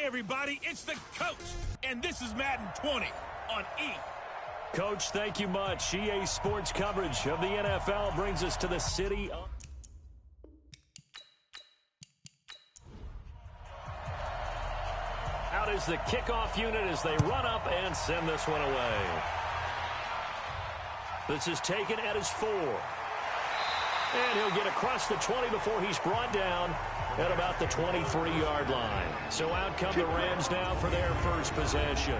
everybody, it's the coach, and this is Madden 20 on E. Coach, thank you much. EA Sports coverage of the NFL brings us to the city. Out is the kickoff unit as they run up and send this one away. This is taken at his 4. And he'll get across the 20 before he's brought down at about the 23-yard line. So out come the Rams now for their first possession.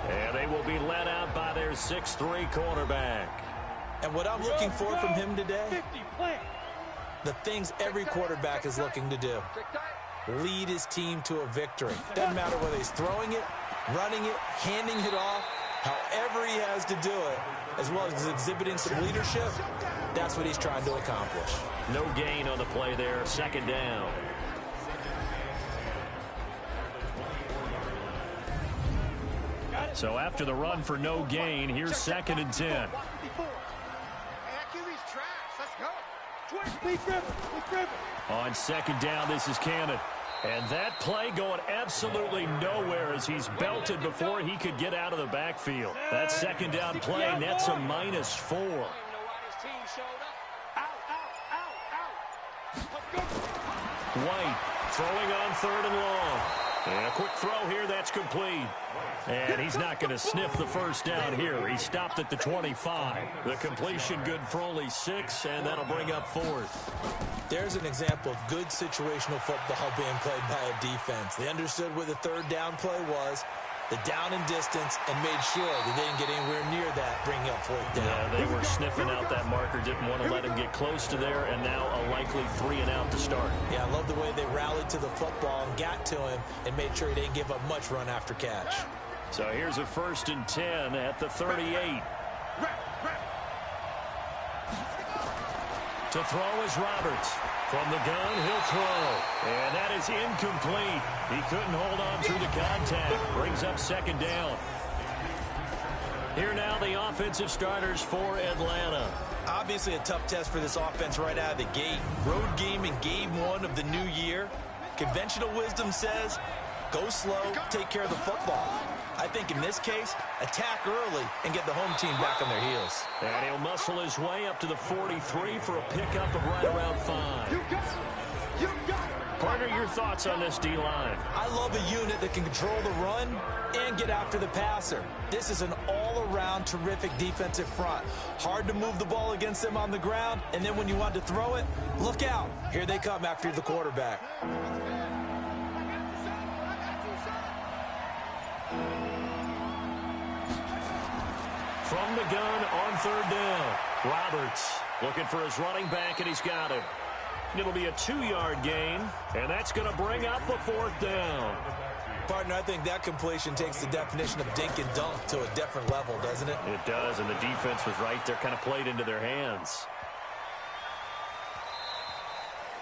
And they will be led out by their 6'3 quarterback. And what I'm looking for from him today, the things every quarterback is looking to do. Lead his team to a victory. Doesn't matter whether he's throwing it, running it, handing it off, however he has to do it, as well as exhibiting some leadership, that's what he's trying to accomplish. No gain on the play there, second down. So after the run for no gain, here's 2nd and 10. On 2nd down, this is Cannon. And that play going absolutely nowhere as he's belted before he could get out of the backfield. That 2nd down play nets a -4. White throwing on 3rd and long. And a quick throw here, that's complete. And he's not going to sniff the first down here. He stopped at the 25. The completion good for only 6, and that'll bring up 4th. There's an example of good situational football being played by a defense. They understood where the 3rd down play was, the down and distance, and made sure that they didn't get anywhere near that, bringing up 4th down. Yeah, they were sniffing out that marker, didn't want to let him get close to there, and now a likely 3 and out to start. Yeah, I love the way they rallied to the football and got to him and made sure he didn't give up much run after catch. So here's a 1st and 10 at the 38. To throw is Roberts. From the gun, he'll throw. And that is incomplete. He couldn't hold on through the contact. Brings up 2nd down. Here now the offensive starters for Atlanta. Obviously a tough test for this offense right out of the gate. Road game in game 1 of the new year. Conventional wisdom says, go slow, take care of the football. I think in this case, attack early and get the home team back on their heels. And he'll muscle his way up to the 43 for a pickup of right around 5. Partner, your thoughts on this D-line? I love a unit that can control the run and get after the passer. This is an all-around terrific defensive front. Hard to move the ball against them on the ground, and then when you want to throw it, look out. Here they come after the quarterback. From the gun on 3rd down. Roberts looking for his running back, and he's got him. It'll be a 2-yard gain, and that's going to bring up a 4th down. Partner, I think that completion takes the definition of dink and dunk to a different level, doesn't it? It does, and the defense was right there, kind of played into their hands.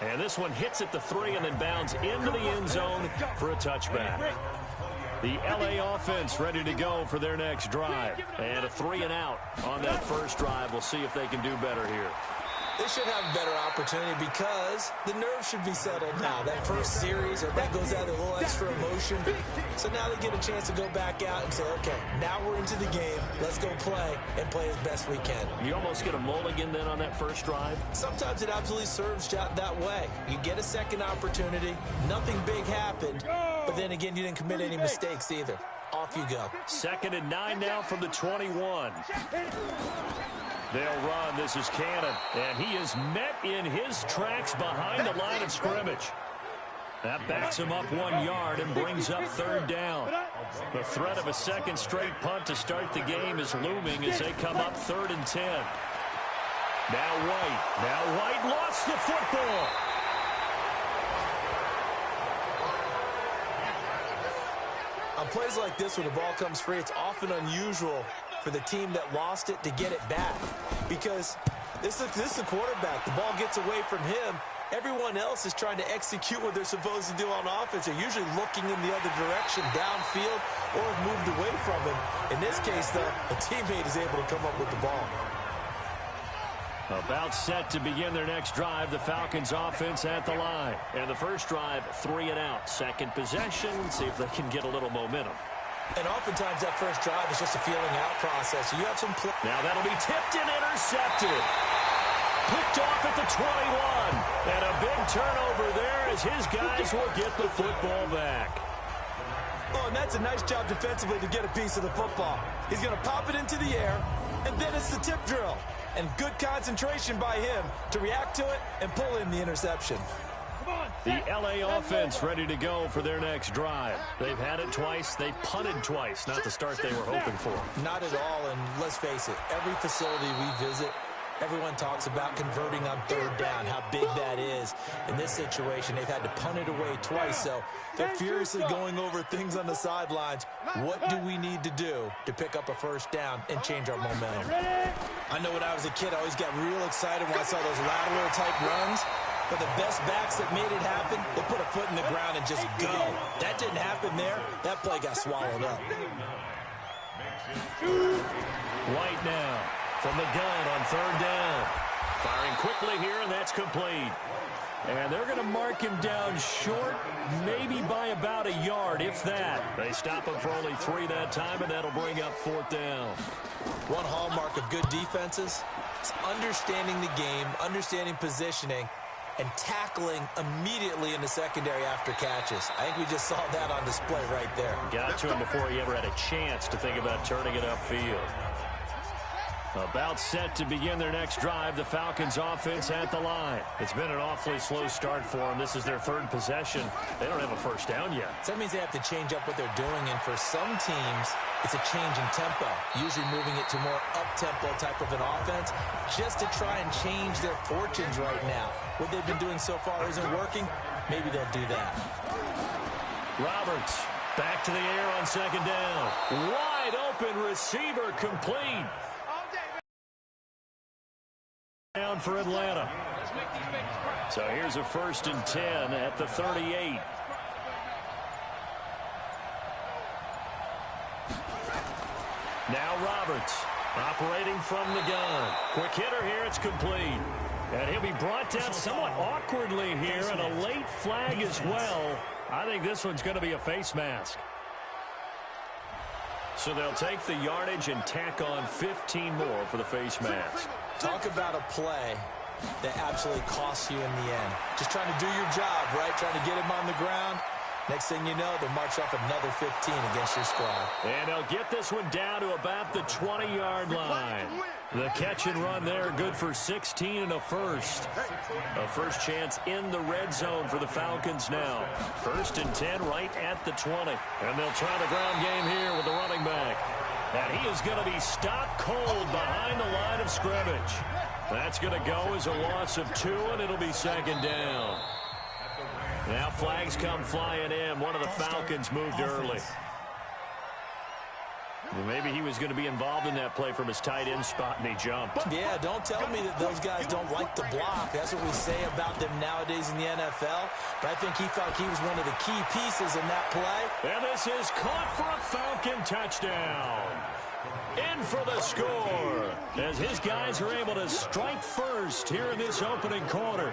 And this one hits at the 3 and then bounds into the end zone for a touchback. The LA offense ready to go for their next drive. And a 3 and out on that first drive. We'll see if they can do better here. They should have a better opportunity because the nerves should be settled now. That first series, everybody goes out with a little extra emotion. So now they get a chance to go back out and say, okay, now we're into the game. Let's go play and play as best we can. You almost get a mulligan then on that first drive? Sometimes it absolutely serves that way. You get a second opportunity. Nothing big happened. But then again, you didn't commit any mistakes either. Off you go. 2nd and 9 now from the 21. They'll run. This is Cannon. And he is met in his tracks behind the line of scrimmage. That backs him up 1 yard and brings up 3rd down. The threat of a second straight punt to start the game is looming as they come up 3rd and 10. Now White lost the football. On plays like this, when the ball comes free, it's often unusual for the team that lost it to get it back. Because this is the quarterback. The ball gets away from him. Everyone else is trying to execute what they're supposed to do on offense. They're usually looking in the other direction, downfield, or have moved away from him. In this case, though, a teammate is able to come up with the ball. About set to begin their next drive. The Falcons offense at the line. And the first drive, 3 and out. Second possession, see if they can get a little momentum. And oftentimes that first drive is just a feeling out process. You have some play. Now that'll be tipped and intercepted. Picked off at the 21. And a big turnover there as his guys will get the football back. Oh, and that's a nice job defensively to get a piece of the football. He's going to pop it into the air, and then it's the tip drill. And good concentration by him to react to it and pull in the interception. The LA offense ready to go for their next drive. They've had it twice. They've punted twice. Not the start they were hoping for. Not at all, and let's face it, every facility we visit, everyone talks about converting on third down, how big that is. In this situation, they've had to punt it away twice, so they're furiously going over things on the sidelines. What do we need to do to pick up a first down and change our momentum? I know when I was a kid, I always got real excited when I saw those lateral-type runs, but the best backs that made it happen, they put a foot in the ground and just go. That didn't happen there. That play got swallowed up. White now. From the gun on third down. Firing quickly here, and that's complete. And they're going to mark him down short, maybe by about a yard, if that. They stop him for only 3 that time, and that'll bring up fourth down. One hallmark of good defenses is understanding the game, understanding positioning, and tackling immediately in the secondary after catches. I think we just saw that on display right there. Got to him before he ever had a chance to think about turning it upfield. About set to begin their next drive. The Falcons offense at the line. It's been an awfully slow start for them. This is their third possession. They don't have a first down yet. So that means they have to change up what they're doing, and for some teams, it's a change in tempo, usually moving it to more up-tempo type of an offense just to try and change their fortunes right now. What they've been doing so far isn't working. Maybe they'll do that. Roberts back to the air on second down. Wide open receiver complete. Down for Atlanta. So here's a 1st and 10 at the 38. Now Roberts operating from the gun. Quick hitter here. It's complete. And he'll be brought down somewhat awkwardly here, and a late flag as well. I think this one's going to be a face mask. So they'll take the yardage and tack on 15 more for the face mask. Talk about a play that absolutely costs you in the end. Just trying to do your job, right? Trying to get him on the ground. Next thing you know, they'll march off another 15 against your squad. And they'll get this one down to about the 20-yard line. The catch and run there, good for 16 and a first. A first chance in the red zone for the Falcons now. 1st and 10 right at the 20. And they'll try the ground game here with the running back. And he is going to be stopped cold behind the line of scrimmage. That's going to go as a loss of 2, and it'll be second down. Now flags come flying in. One of the Falcons moved early. Well, maybe he was going to be involved in that play from his tight end spot, and he jumped. Yeah, don't tell me that those guys don't like to block. That's what we say about them nowadays in the NFL. But I think he felt he was one of the key pieces in that play. And this is caught for a Falcon touchdown. In for the score, as his guys are able to strike first here in this opening quarter.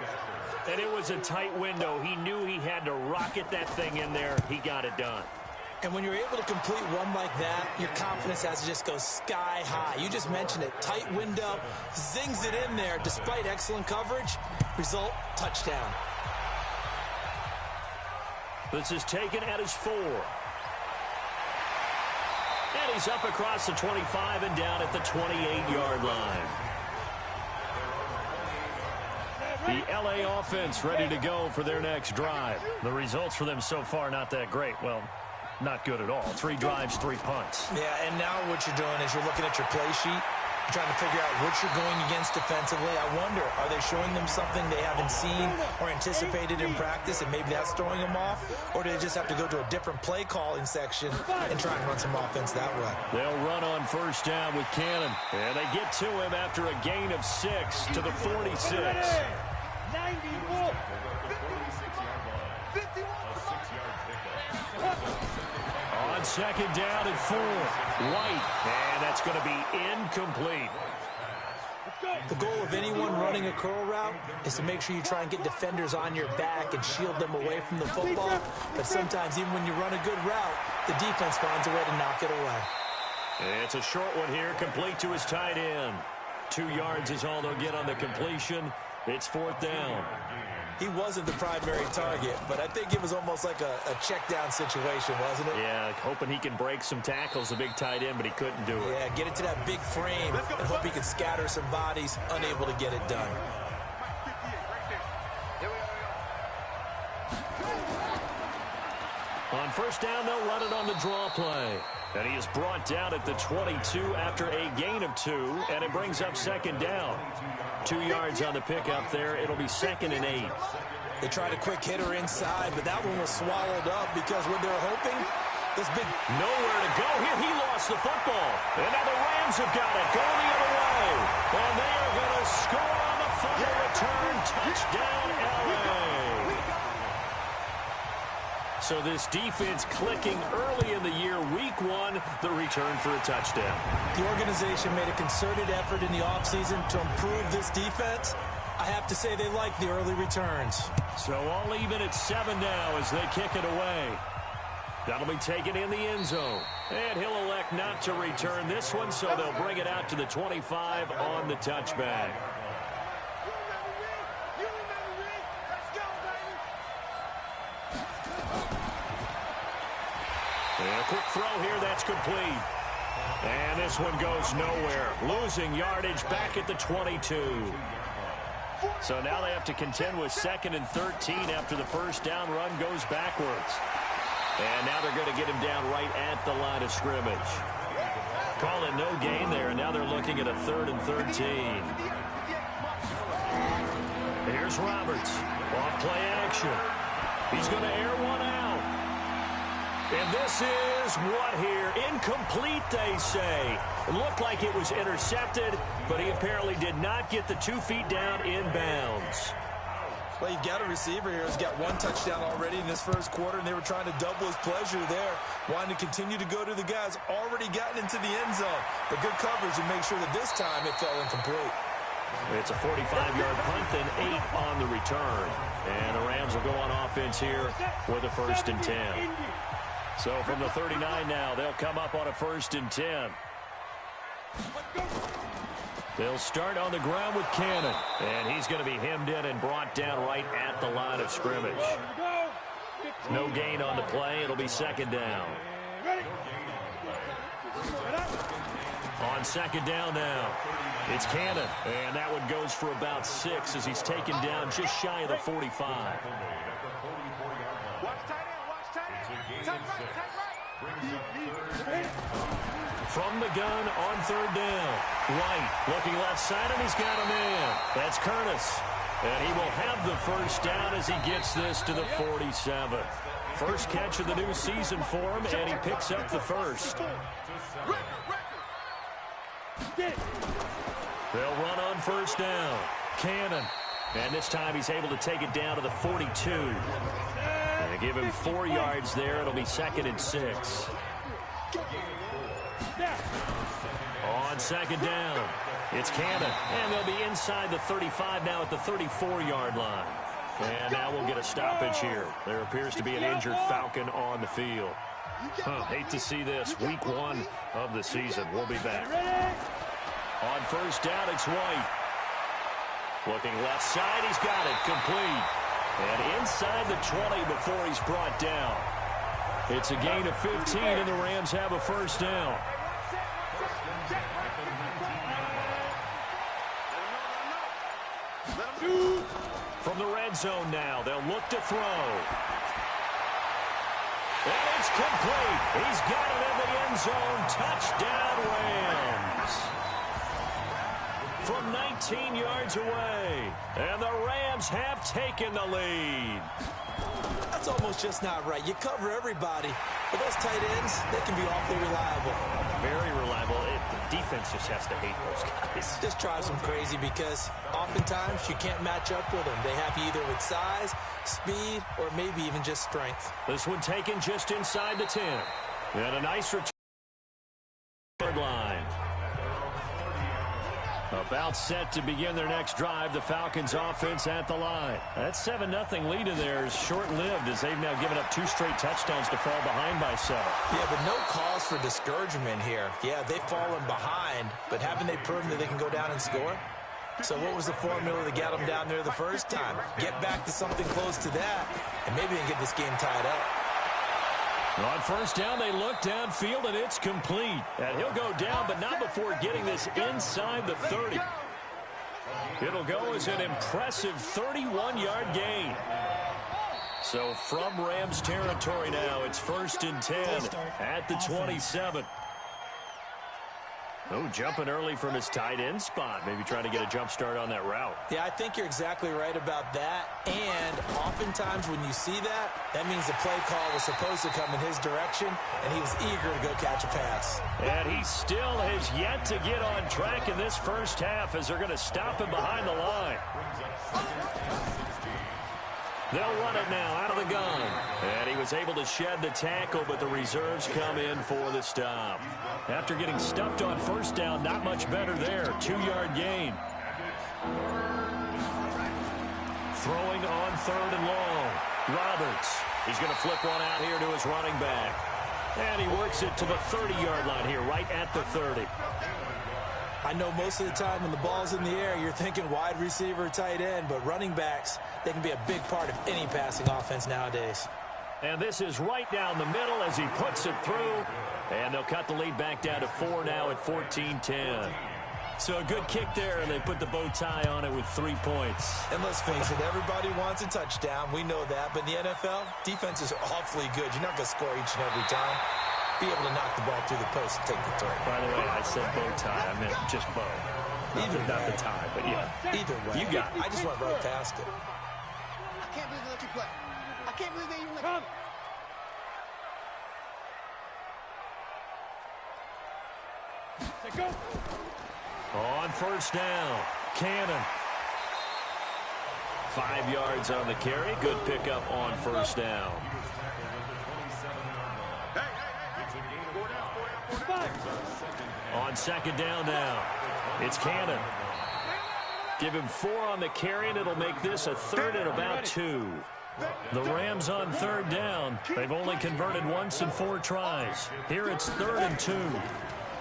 And it was a tight window. He knew he had to rocket that thing in there. He got it done. And when you're able to complete one like that, your confidence has to just go sky high. You just mentioned it. Tight window, zings it in there despite excellent coverage. Result, touchdown. This is taken at his 4. And he's up across the 25 and down at the 28-yard line. The LA offense ready to go for their next drive. The results for them so far not that great. Well, not good at all. 3 drives, 3 punts. Yeah, and now what you're doing is you're looking at your play sheet, trying to figure out what you're going against defensively. I wonder, are they showing them something they haven't seen or anticipated in practice, and maybe that's throwing them off? Or do they just have to go to a different play calling section and try and run some offense that way? They'll run on first down with Cannon. And they get to him after a gain of 6 to the 46. 94. On second down and 4. White. And that's going to be incomplete. The goal of anyone running a curl route is to make sure you try and get defenders on your back and shield them away from the football. But sometimes, even when you run a good route, the defense finds a way to knock it away. It's a short one here, complete to his tight end. 2 yards is all they'll get on the completion. It's 4th down. He wasn't the primary target, but I think it was almost like a check down situation, wasn't it? Yeah, hoping he can break some tackles, a big tight end, but he couldn't do it. Yeah, get it to that big frame and hope he can scatter some bodies, unable to get it done. On 1st down, they'll run it on the draw play. And he is brought down at the 22 after a gain of 2, and it brings up 2nd down. 2 yards on the pickup there. It'll be 2nd and 8. They tried a quick hitter inside, but that one was swallowed up because what they're hoping, this big... Nowhere to go here. He lost the football. And now the Rams have got it. Going the other way. And they are going to score on the final return. Touchdown, L.A. So this defense clicking early in the year, week 1, the return for a touchdown. The organization made a concerted effort in the offseason to improve this defense. I have to say they like the early returns. So all even at 7 now as they kick it away. That'll be taken in the end zone. And he'll elect not to return this one, so they'll bring it out to the 25 on the touchback. And a quick throw here, that's complete. And this one goes nowhere. Losing yardage back at the 22. So now they have to contend with 2nd and 13 after the 1st down run goes backwards. And now they're going to get him down right at the line of scrimmage. Call it no gain there, and now they're looking at a 3rd and 13. Here's Roberts. Off play action. He's going to air one out. And this is what here? Incomplete, they say. It looked like it was intercepted, but he apparently did not get the 2 feet down inbounds. Well, you've got a receiver here who's got 1 touchdown already in this 1st quarter, and they were trying to double his pleasure there, wanting to continue to go to the guys already gotten into the end zone. But good coverage to make sure that this time it fell incomplete. It's a 45-yard punt, then 8 on the return. And the Rams will go on offense here with a 1st and 10. So from the 39 now, they'll come up on a 1st and 10. They'll start on the ground with Cannon. And he's going to be hemmed in and brought down right at the line of scrimmage. No gain on the play. It'll be 2nd down. On 2nd down now, it's Cannon. And that one goes for about 6 as he's taken down just shy of the 45. From the gun on 3rd down. White looking left side, and he's got a man. That's Curtis. And he will have the 1st down as he gets this to the 47. First catch of the new season for him, and he picks up the 1st. They'll run on 1st down. Cannon. And this time he's able to take it down to the 42. And give him 4 yards there. It'll be 2nd and 6. On 2nd down, it's Cannon. And they'll be inside the 35 now at the 34-yard line. And now we'll get a stoppage here. There appears to be an injured Falcon on the field. Hate to see this. Week 1 of the season. We'll be back. On 1st down, it's White. Looking left side, he's got it. Complete. And inside the 20 before he's brought down. It's a gain of 15, and the Rams have a 1st down. From the red zone now, they'll look to throw. And it's complete. He's got it in the end zone. Touchdown, Rams. From 19 yards away. And the Rams have taken the lead. That's almost just not right. You cover everybody. But those tight ends, they can be awfully reliable. Very reliable. The defense just has to hate those guys. This drives them crazy because oftentimes you can't match up with them. They have you either with size, speed, or maybe even just strength. This one taken just inside the 10. And a nice return line. About set to begin their next drive. The Falcons offense at the line. That 7-0 lead in there is short-lived as they've now given up 2 straight touchdowns to fall behind by 7. Yeah, but no cause for discouragement here. Yeah, they've fallen behind, but haven't they proven that they can go down and score? So what was the formula that got them down there the first time? Get back to something close to that, and maybe they can get this game tied up. On first down, they look downfield, and it's complete. And he'll go down, but not before getting this inside the 30. It'll go as an impressive 31-yard gain. So from Rams territory now, it's 1st and 10 at the 27. Oh, jumping early from his tight end spot. Maybe trying to get a jump start on that route. Yeah, I think you're exactly right about that. And oftentimes when you see that, that means the play call was supposed to come in his direction, and he was eager to go catch a pass. And he still has yet to get on track in this first half as they're going to stop him behind the line. They'll run it now out of the gun. And he was able to shed the tackle, but the reserves come in for the stop. After getting stuffed on first down, not much better there. 2-yard gain. Throwing on 3rd and long. Roberts. He's going to flip one out here to his running back. And he works it to the 30-yard line here, right at the 30. I know most of the time when the ball's in the air, you're thinking wide receiver, tight end, but running backs, they can be a big part of any passing offense nowadays. And this is right down the middle as he puts it through. And they'll cut the lead back down to 4 now at 14-10. So a good kick there, and they put the bow tie on it with 3 points. And let's face it, everybody wants a touchdown. We know that. But in the NFL, defenses are awfully good. You're not going to score each and every time. Be able to knock the ball through the post and take the throw. By the way, I said bow tie. I meant just bow. Either way. Not the tie, but yeah. Either way. You got it. I just went right past it. I can't believe they let you play. I can't believe they even let you. Go. On first down, Cannon. 5 yards on the carry. Good pickup on first down. On second down now, it's Cannon. Give him 4 on the carry, and it'll make this a 3rd and about 2. The Rams on 3rd down. They've only converted once in 4 tries. Here it's 3rd and 2.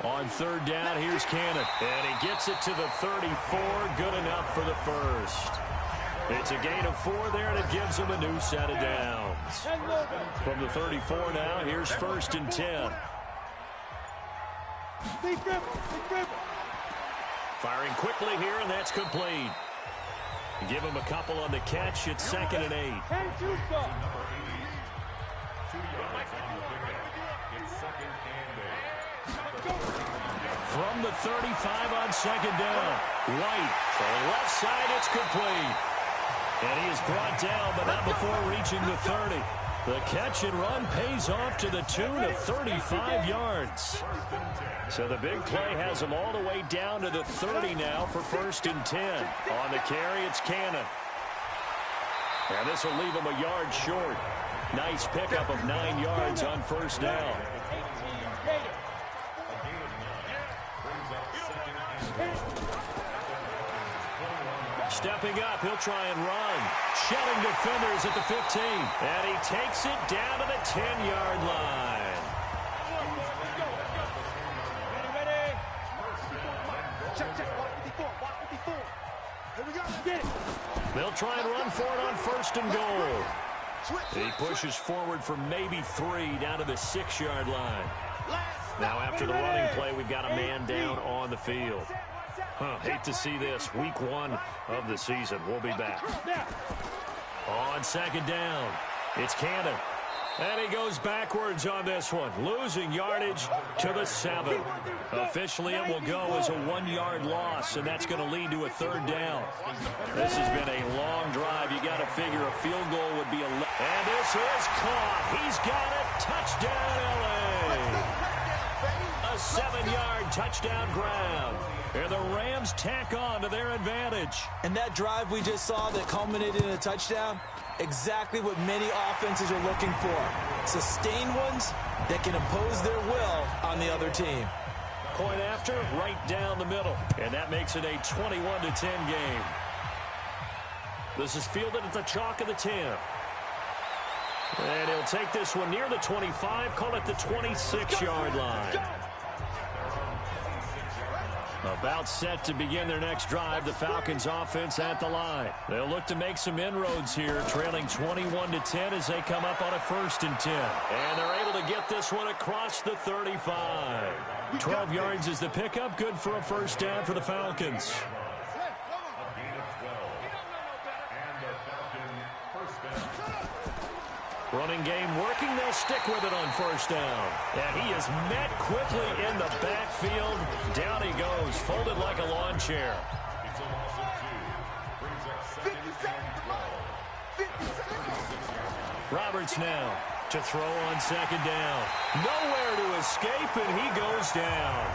On 3rd down, here's Cannon. And he gets it to the 34. Good enough for the first. It's a gain of 4 there, and it gives them a new set of downs. From the 34 now, here's 1st and 10. Firing quickly here, and that's complete. Give him a couple on the catch. It's 2nd and 8. From the 35 on 2nd down. White for the left side. It's complete. And he is brought down, but not before reaching the 30. The catch and run pays off to the tune of 35 yards. So the big play has him all the way down to the 30 now for 1st and 10. On the carry, it's Cannon. And this will leave him a yard short. Nice pickup of 9 yards on first down. Stepping up, he'll try and run. Shedding defenders at the 15. And he takes it down to the 10-yard line. They'll try and run for it on 1st and goal. He pushes forward for maybe 3 down to the 6-yard line. Now after the running play, we've got a man down on the field. Hate to see this. Week 1 of the season. We'll be back. On 2nd down, it's Cannon. And he goes backwards on this one. Losing yardage to the 7. Officially, it will go as a 1-yard loss, and that's going to lead to a 3rd down. This has been a long drive. You got to figure a field goal would be and this is caught. He's got it. Touchdown, LA. A 7-yard touchdown grab. And the Rams tack on to their advantage. And that drive we just saw that culminated in a touchdown, exactly what many offenses are looking for. Sustained ones that can impose their will on the other team. Point after, right down the middle. And that makes it a 21-10 game. This is fielded at the chalk of the 10. And he'll take this one near the 25, call it the 26-yard line. About set to begin their next drive, the Falcons offense at the line. They'll look to make some inroads here, trailing 21-10 as they come up on a 1st and 10. And they're able to get this one across the 35. 12 yards is the pickup, good for a 1st down for the Falcons. Running game working. They'll stick with it on 1st down. And he is met quickly in the backfield. Down he goes, folded like a lawn chair. Roberts now to throw on 2nd down. Nowhere to escape, and he goes down.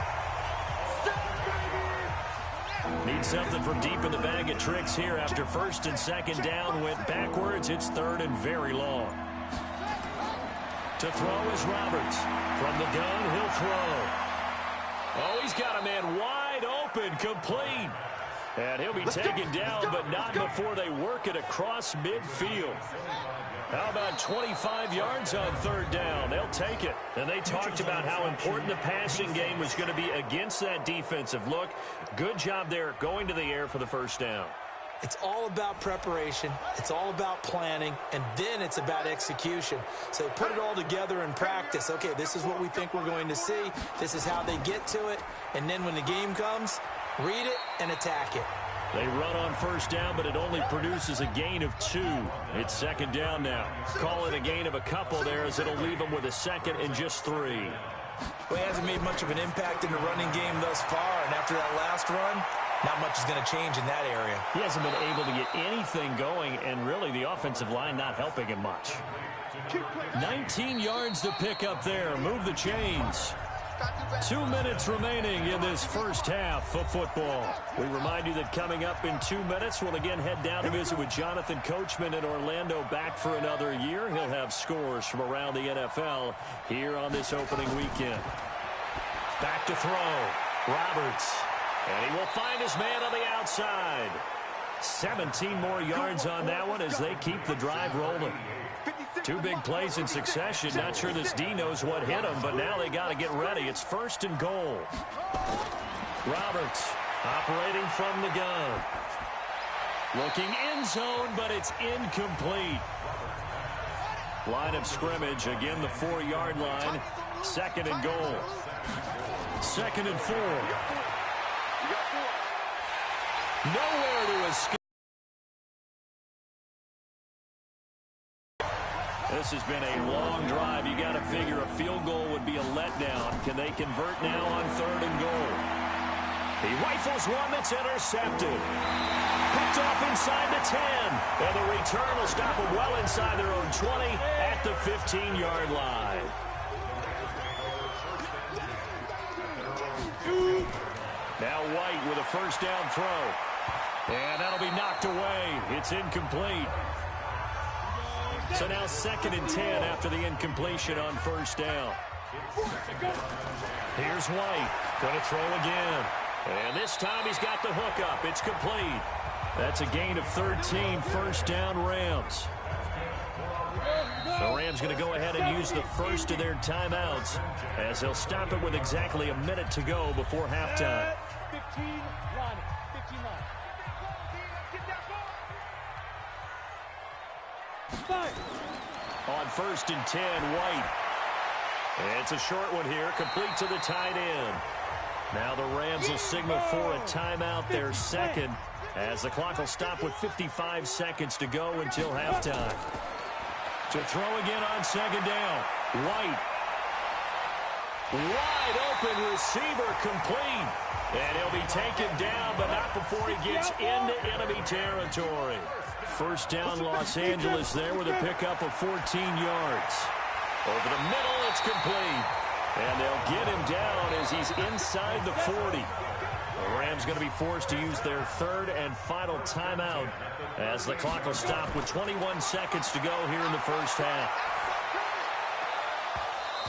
Need something from deep in the bag of tricks here after 1st and 2nd down. Went backwards. It's 3rd and very long. To throw is Roberts. From the gun, he'll throw. Oh, he's got a man wide open, complete. And he'll be taken down, but not before they work it across midfield. How about 25 yards on 3rd down? They'll take it. And they talked about how important the passing game was going to be against that defensive look. Good job there going to the air for the 1st down. It's all about preparation. It's all about planning. And then it's about execution. So they put it all together in practice. Okay, this is what we think we're going to see. This is how they get to it. And then when the game comes, read it and attack it. They run on 1st down, but it only produces a gain of 2. It's 2nd down now. Call it a gain of a couple there as it'll leave them with a 2nd and just 3. Well, he hasn't made much of an impact in the running game thus far. And after that last run, not much is going to change in that area. He hasn't been able to get anything going, and really the offensive line not helping him much. 19 yards to pick up there. Move the chains. 2 minutes remaining in this 1st half of football. We remind you that coming up in 2 minutes, we'll again head down to visit with Jonathan Coachman in Orlando, back for another year. He'll have scores from around the NFL here on this opening weekend. Back to throw. Roberts. And he will find his man on the outside. 17 more yards on that one as they keep the drive rolling. 2 big plays in succession. Not sure this D knows what hit him, but now they got to get ready. It's 1st and goal. Roberts operating from the gun. Looking end zone, but it's incomplete. Line of scrimmage, again the 4-yard line. 2nd and goal. 2nd and 4. Nowhere to escape. This has been a long drive. You got to figure a field goal would be a letdown. Can they convert now on 3rd and goal? He rifles one that's intercepted. Picked off inside the 10. And the return will stop them well inside their own 20 at the 15-yard line. Now White with a 1st down throw. And that'll be knocked away. It's incomplete. So now 2nd and 10 after the incompletion on 1st down. Here's White. Going to throw again. And this time he's got the hook up. It's complete. That's a gain of 13. 1st down Rams. The Rams going to go ahead and use the first of their timeouts as they'll stop it with exactly a minute to go before halftime. 15 line. 15 line. On 1st and 10, White. It's a short one here, complete to the tight end. Now the Rams will signal for a timeout, their 2nd, as the clock will stop with 55 seconds to go until halftime. To throw again on 2nd down, White. Wide open receiver, complete. And he'll be taken down, but not before he gets into enemy territory. 1st down Los Angeles there with a pickup of 14 yards. Over the middle, it's complete. And they'll get him down as he's inside the 40. The Rams going to be forced to use their 3rd and final timeout as the clock will stop with 21 seconds to go here in the 1st half.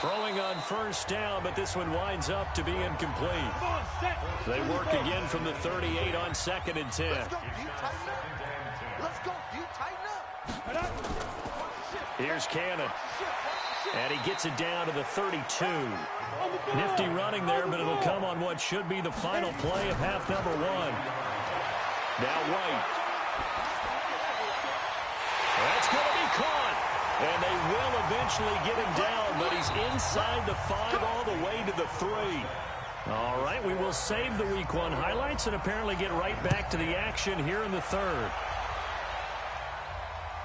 Throwing on first down, but this one winds up to be incomplete. They work again from the 38 on 2nd and 10. Let's go. You tighten up. Let's go. You tighten up. Here's Cannon. And he gets it down to the 32. Nifty running there, but it'll come on what should be the final play of half number 1. Now White. That's going to be caught. And they will eventually get him down, but he's inside the 5 all the way to the 3. All right, we will save the Week 1 highlights and apparently get right back to the action here in the 3rd.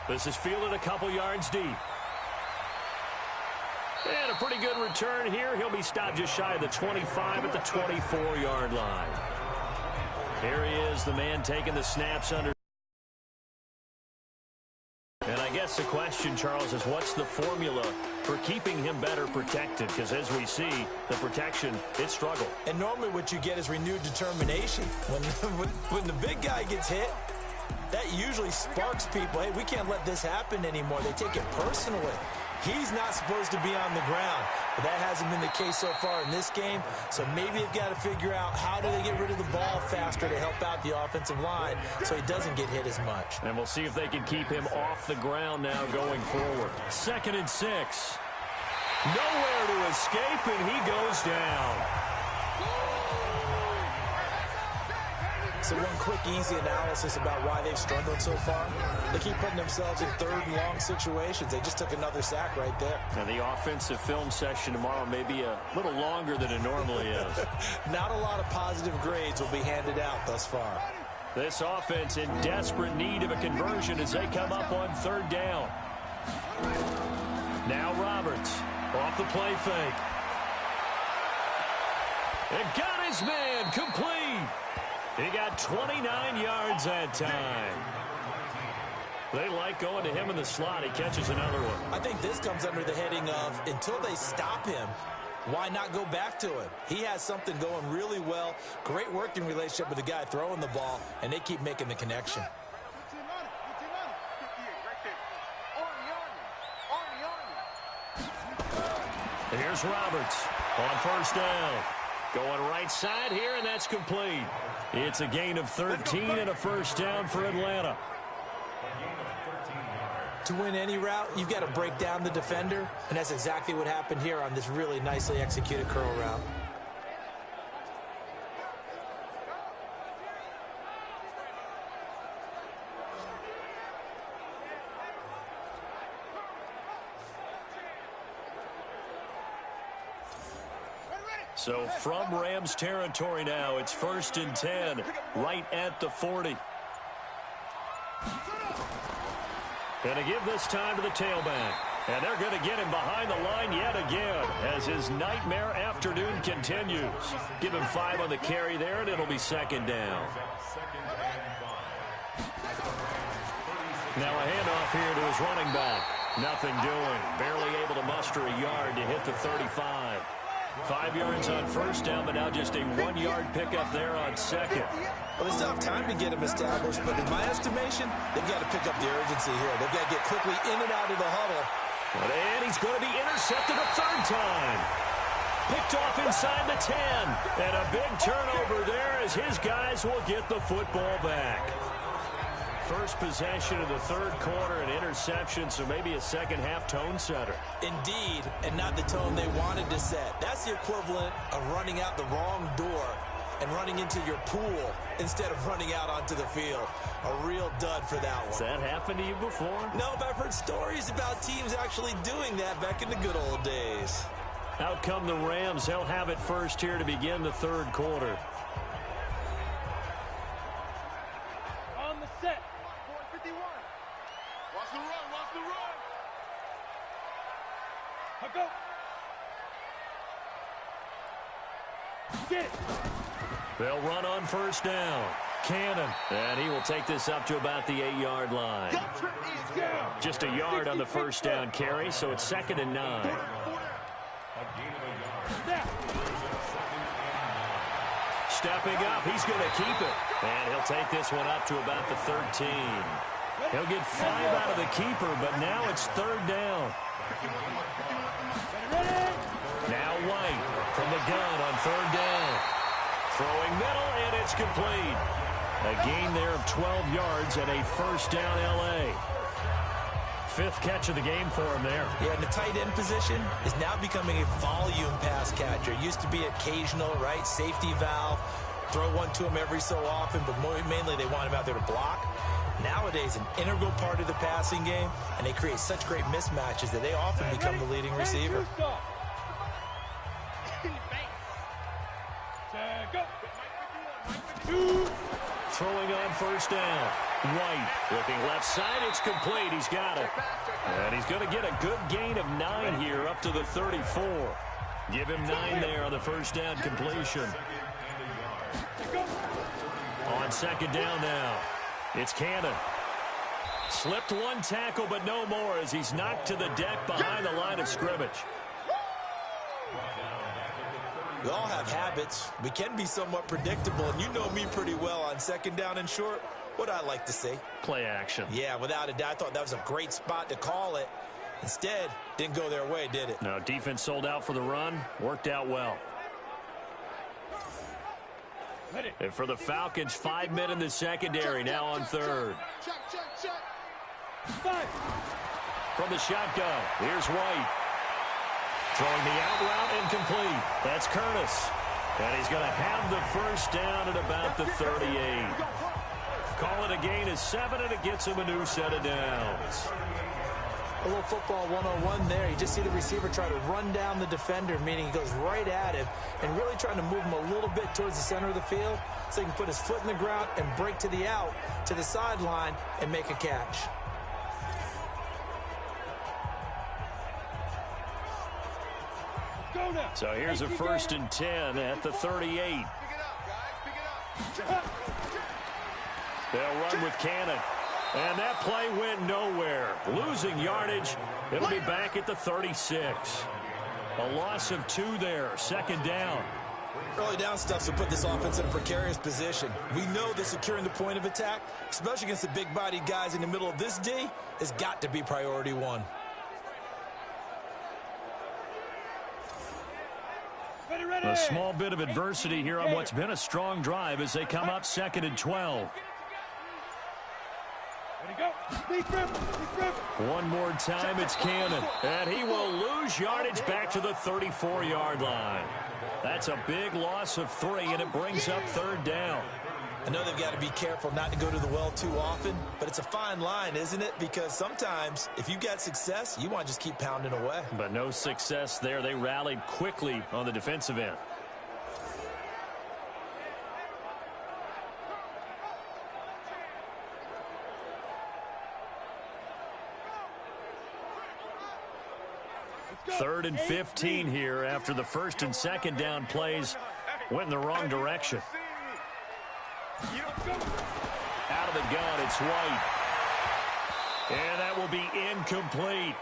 This is fielded a couple yards deep. And a pretty good return here. He'll be stopped just shy of the 25 at the 24-yard line. Here he is, the man taking the snaps under. And I guess the question, Charles, is what's the formula for keeping him better protected? Because as we see, the protection, it struggled. And normally what you get is renewed determination. When the big guy gets hit, that usually sparks people. Hey, we can't let this happen anymore. They take it personally. He's not supposed to be on the ground, but that hasn't been the case so far in this game. So maybe they've got to figure out how do they get rid of the ball faster to help out the offensive line so he doesn't get hit as much. And we'll see if they can keep him off the ground now going forward. 2nd and 6. Nowhere to escape, and he goes down. So one quick, easy analysis about why they've struggled so far. They keep putting themselves in 3rd and long situations. They just took another sack right there. Now, the offensive film session tomorrow may be a little longer than it normally is. Not a lot of positive grades will be handed out thus far. This offense in desperate need of a conversion as they come up on 3rd down. Now Roberts off the play fake. And got his man complete. He got 29 yards that time. They like going to him in the slot. He catches another one. I think this comes under the heading of until they stop him, why not go back to him? He has something going really well. Great working relationship with the guy throwing the ball, and they keep making the connection. Here's Roberts on first down. Going right side here, and that's complete. It's a gain of 13 and a first down for Atlanta. To win any route, you've got to break down the defender, and that's exactly what happened here on this really nicely executed curl route. So from Rams territory now, it's 1st and 10, right at the 40. Going to give this time to the tailback. And they're going to get him behind the line yet again as his nightmare afternoon continues. Give him 5 on the carry there, and it'll be 2nd down. Now a handoff here to his running back. Nothing doing. Barely able to muster a yard to hit the 35. 5 yards on first down, but now just a 1-yard pickup there on 2nd. Well, they still have time to get him established, but in my estimation, they've got to pick up the urgency here. They've got to get quickly in and out of the huddle. And he's going to be intercepted a 3rd time. Picked off inside the 10. And a big turnover there as his guys will get the football back. First possession of the 3rd quarter, an interception, so maybe a second-half tone setter. Indeed, and not the tone they wanted to set. That's the equivalent of running out the wrong door and running into your pool instead of running out onto the field. A real dud for that one. Has that happened to you before? No, but I've heard stories about teams actually doing that back in the good old days. Out come the Rams. They'll have it first here to begin the 3rd quarter. On the set. 451. Watch the run. Watch the run. I'll go. Get it. They'll run on first down. Cannon. And he will take this up to about the 8-yard line. Just a yard on the first down carry, so it's 2nd and 9. Stepping up, he's going to keep it. And he'll take this one up to about the 13. He'll get 5 out of the keeper, but now it's third down. Now White from the gun on third down. Throwing middle, and it's complete. A gain there of 12 yards and a first down L.A. 5th catch of the game for him there. Yeah, and the tight end position is now becoming a volume pass catcher. Used to be occasional, right? Safety valve. Throw one to him every so often, but mainly they want him out there to block. Nowadays, an integral part of the passing game, and they create such great mismatches that they often become the leading receiver. Throwing on first down. White looking left side. It's complete. He's got it. And he's going to get a good gain of 9 here up to the 34. Give him 9 there on the first down completion. On second down now, it's Cannon. Slipped one tackle, but no more as he's knocked to the deck behind the line of scrimmage. We all have habits. We can be somewhat predictable, and you know me pretty well on second down and short. What I like to see. Play action. Yeah, without a doubt. I thought that was a great spot to call it. Instead, didn't go their way, did it? No, defense sold out for the run. Worked out well. And for the Falcons, 5 men in the secondary, now on third. From the shotgun, here's White. Throwing the out route incomplete. That's Curtis. And he's going to have the first down at about the 38. Call it a gain of 7, and it gets him a new set of downs. A little football 101 there. You just see the receiver try to run down the defender, meaning he goes right at him and really trying to move him a little bit towards the center of the field so he can put his foot in the ground and break to the out, to the sideline, and make a catch. So here's a 1st and 10 at the 38. They'll run with Cannon. And that play went nowhere. Losing yardage. It'll be back at the 36. A loss of 2 there. Second down. Early down stuff will put this offense in a precarious position. We know that securing the point of attack, especially against the big-bodied guys in the middle of this D, has got to be priority 1. A small bit of adversity here on what's been a strong drive as they come up 2nd and 12. One more time, it's Cannon. And he will lose yardage back to the 34-yard line. That's a big loss of 3, and it brings up 3rd down. I know they've got to be careful not to go to the well too often, but it's a fine line, isn't it? Because sometimes, if you got success, you want to just keep pounding away. But no success there. They rallied quickly on the defensive end. Third and 15 here after the 1st and 2nd down plays went in the wrong direction. Out of the gun, it's White. And that will be incomplete.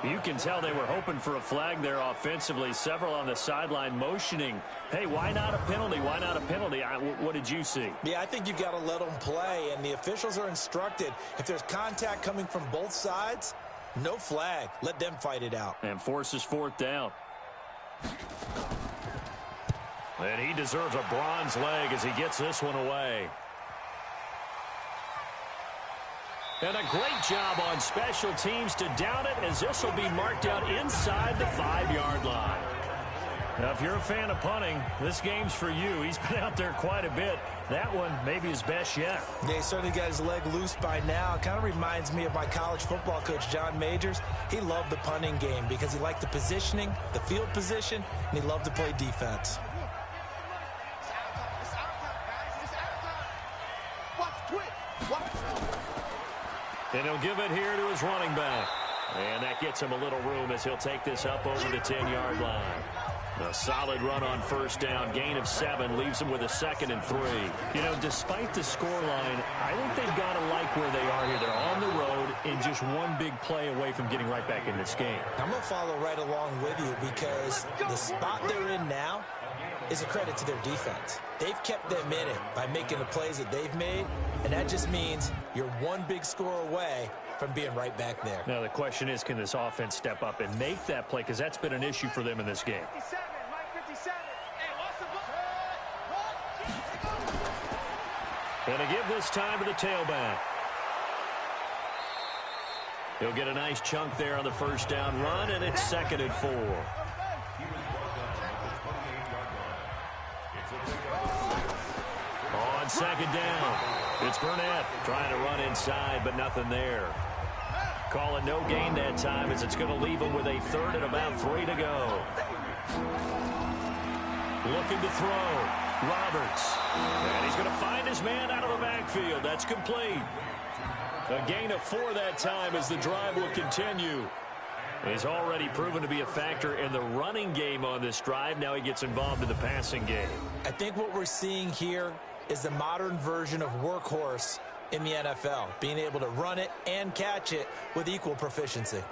You can tell they were hoping for a flag there offensively. Several on the sideline motioning, hey, why not a penalty? Why not a penalty? What did you see? Yeah, I think you've got to let them play, and the officials are instructed. If there's contact coming from both sides, no flag. Let them fight it out. And forces 4th down. And he deserves a bronze leg as he gets this one away. And a great job on special teams to down it, as this will be marked out inside the 5-yard line. Now, if you're a fan of punting, this game's for you. He's been out there quite a bit. That one maybe his best yet. Yeah, he certainly got his leg loose by now. It kind of reminds me of my college football coach, John Majors. He loved the punting game because he liked the positioning, the field position, and he loved to play defense. And he'll give it here to his running back. And that gets him a little room as he'll take this up over the 10-yard line. A solid run on first down. Gain of 7 leaves him with a 2nd and 3. You know, despite the scoreline, I think they've got to like where they are here. They're on the road and just one big play away from getting right back in this game. I'm going to follow right along with you because the spot they're in now, is a credit to their defense. They've kept them in it by making the plays that they've made, and that just means you're one big score away from being right back there. Now, the question is, can this offense step up and make that play? Because that's been an issue for them in this game. Going to give this time to the tailback. He'll get a nice chunk there on the first down run, and it's 2nd and 4. On 2nd down, it's Burnett trying to run inside, but nothing there. Call it no gain that time as it's going to leave him with a 3rd and about 3 to go. Looking to throw. Roberts. And he's going to find his man out of the backfield. That's complete. A gain of 4 that time as the drive will continue. He's already proven to be a factor in the running game on this drive. Now he gets involved in the passing game. I think what we're seeing here is the modern version of workhorse in the NFL, being able to run it and catch it with equal proficiency.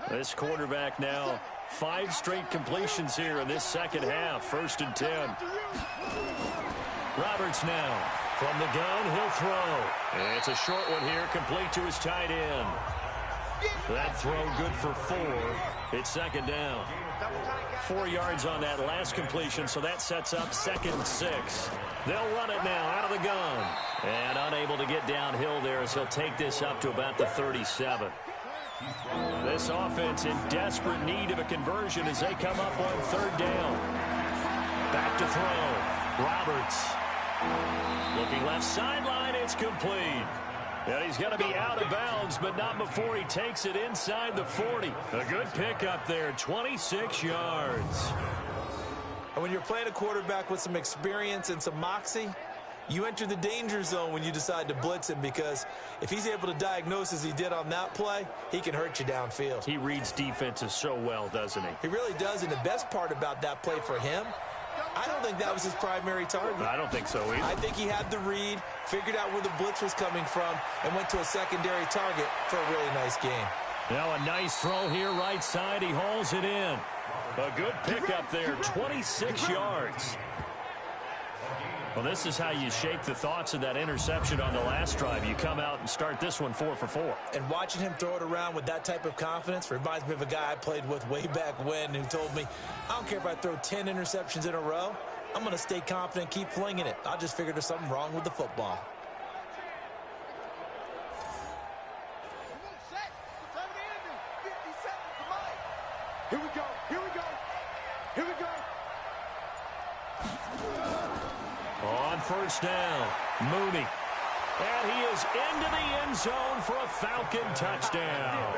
This quarterback now 5 straight completions here in this second half. 1st and 10. Roberts now from the gun. He'll throw. And it's a short one here, complete to his tight end. That throw good for 4. It's 2nd down. 4 yards on that last completion, so that sets up 2nd and 6. They'll run it now out of the gun. And unable to get downhill there as he'll take this up to about the 37. This offense in desperate need of a conversion as they come up on 3rd down. Back to throw. Roberts. Looking left sideline, it's complete. And he's going to be out of bounds, but not before he takes it inside the 40. A good pickup there, 26 yards. And when you're playing a quarterback with some experience and some moxie, you enter the danger zone when you decide to blitz him, because if he's able to diagnose as he did on that play, he can hurt you downfield. He reads defenses so well, doesn't he? He really does, and the best part about that play for him, I don't think that was his primary target. I don't think so either. I think he had the read, figured out where the blitz was coming from, and went to a secondary target for a really nice game. Now a nice throw here, right side. He hauls it in. A good pickup there, 26 yards. Well, this is how you shake the thoughts of that interception on the last drive. You come out and start this one 4 for 4. And watching him throw it around with that type of confidence reminds me of a guy I played with way back when who told me, I don't care if I throw 10 interceptions in a row. I'm going to stay confident, keep flinging it. I just figured there's something wrong with the football. Here we go. Here we go. Here we go. On 1st down, Mooney. And he is into the end zone for a Falcon touchdown.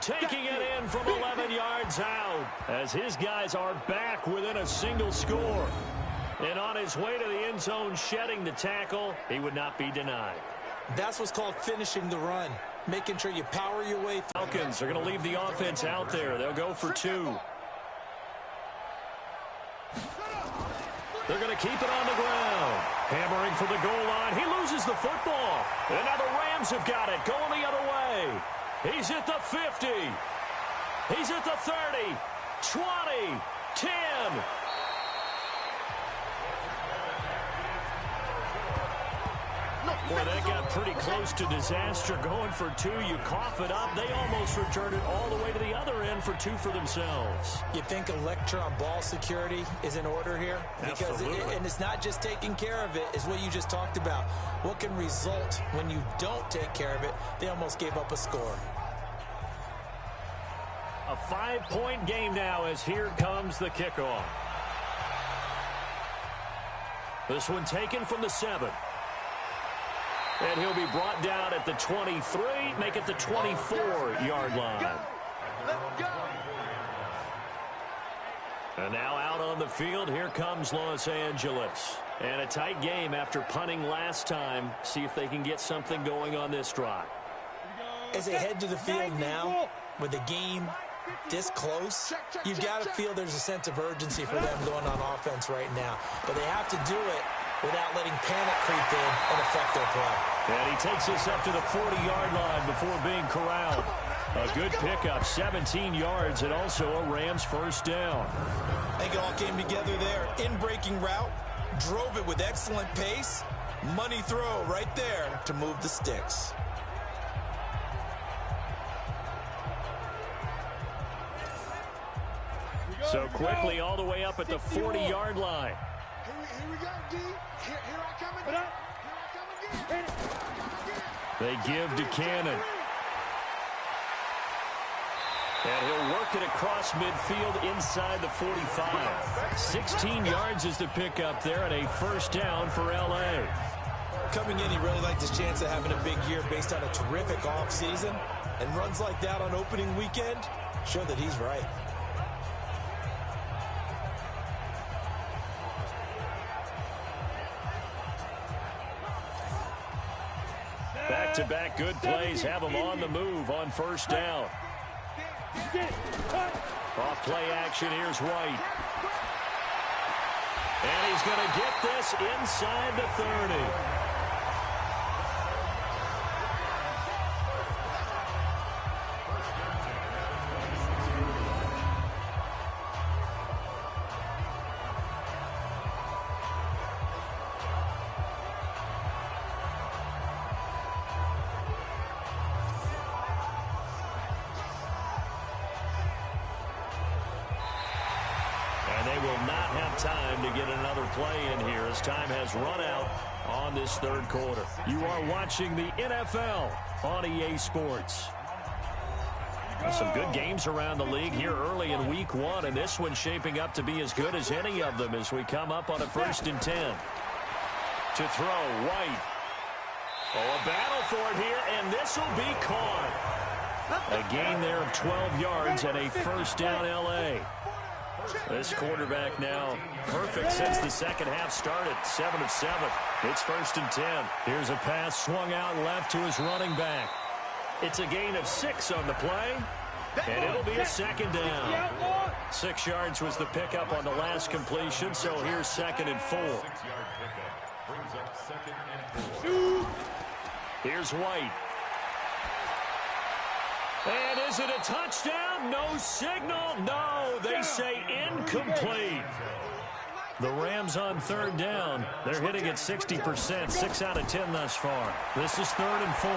Taking it in from 11 yards out as his guys are back within a single score. And on his way to the end zone, shedding the tackle, he would not be denied. That's what's called finishing the run, making sure you power your way through. Falcons are going to leave the offense out there. They'll go for 2. They're going to keep it on the ground. Hammering for the goal line. He loses the football. And now the Rams have got it, going the other way. He's at the 50. He's at the 30. 20. 10. Boy, that got pretty close to disaster. Going for 2, you cough it up. They almost returned it all the way to the other end for 2 for themselves. You think a lecture on ball security is in order here? Because and it's not just taking care of it, it's what you just talked about. What can result when you don't take care of it? They almost gave up a score. A 5-point game now as here comes the kickoff. This one taken from the 7. And he'll be brought down at the 23, make it the 24-yard line. Let's go. And now out on the field, here comes Los Angeles. And a tight game after punting last time. See if they can get something going on this drive. As they head to the field now, with the game this close, you've got to feel there's a sense of urgency for them going on offense right now. But they have to do it without letting panic creep in and affect their play. And he takes us up to the 40-yard line before being corralled. A good pickup, 17 yards, and also a Rams first down. I think it all came together there. In-breaking route, drove it with excellent pace. Money throw right there to move the sticks. So quickly all the way up at the 40-yard line. Here we go, D. Here I come again. Here I come again. They give to Cannon. And he'll work it across midfield inside the 45. 16 yards is the pickup there, and a first down for L.A. Coming in, he really liked his chance of having a big year based on a terrific offseason. And runs like that on opening weekend show that he's right. Back-to-back good plays have him on the move on first down. Off play action, here's White. And he's going to get this inside the 30. Time to get another play in here as time has run out on this third quarter. You are watching the NFL on EA Sports. Some good games around the league here early in week one, and this one's shaping up to be as good as any of them as we come up on a 1st and 10. To throw, White. Oh, a battle for it here, and this will be caught. A gain there of 12 yards and a first down L.A. This quarterback now perfect since the second half started. 7 of 7. It's 1st and 10. Here's a pass swung out left to his running back. It's a gain of 6 on the play, and it'll be a second down. 6 yards was the pickup on the last completion, so here's 2nd and 4. Here's White. And is it a touchdown? No signal. No, they say incomplete. The Rams on 3rd down. They're hitting at 60%, 6 out of 10 thus far. This is 3rd and 4.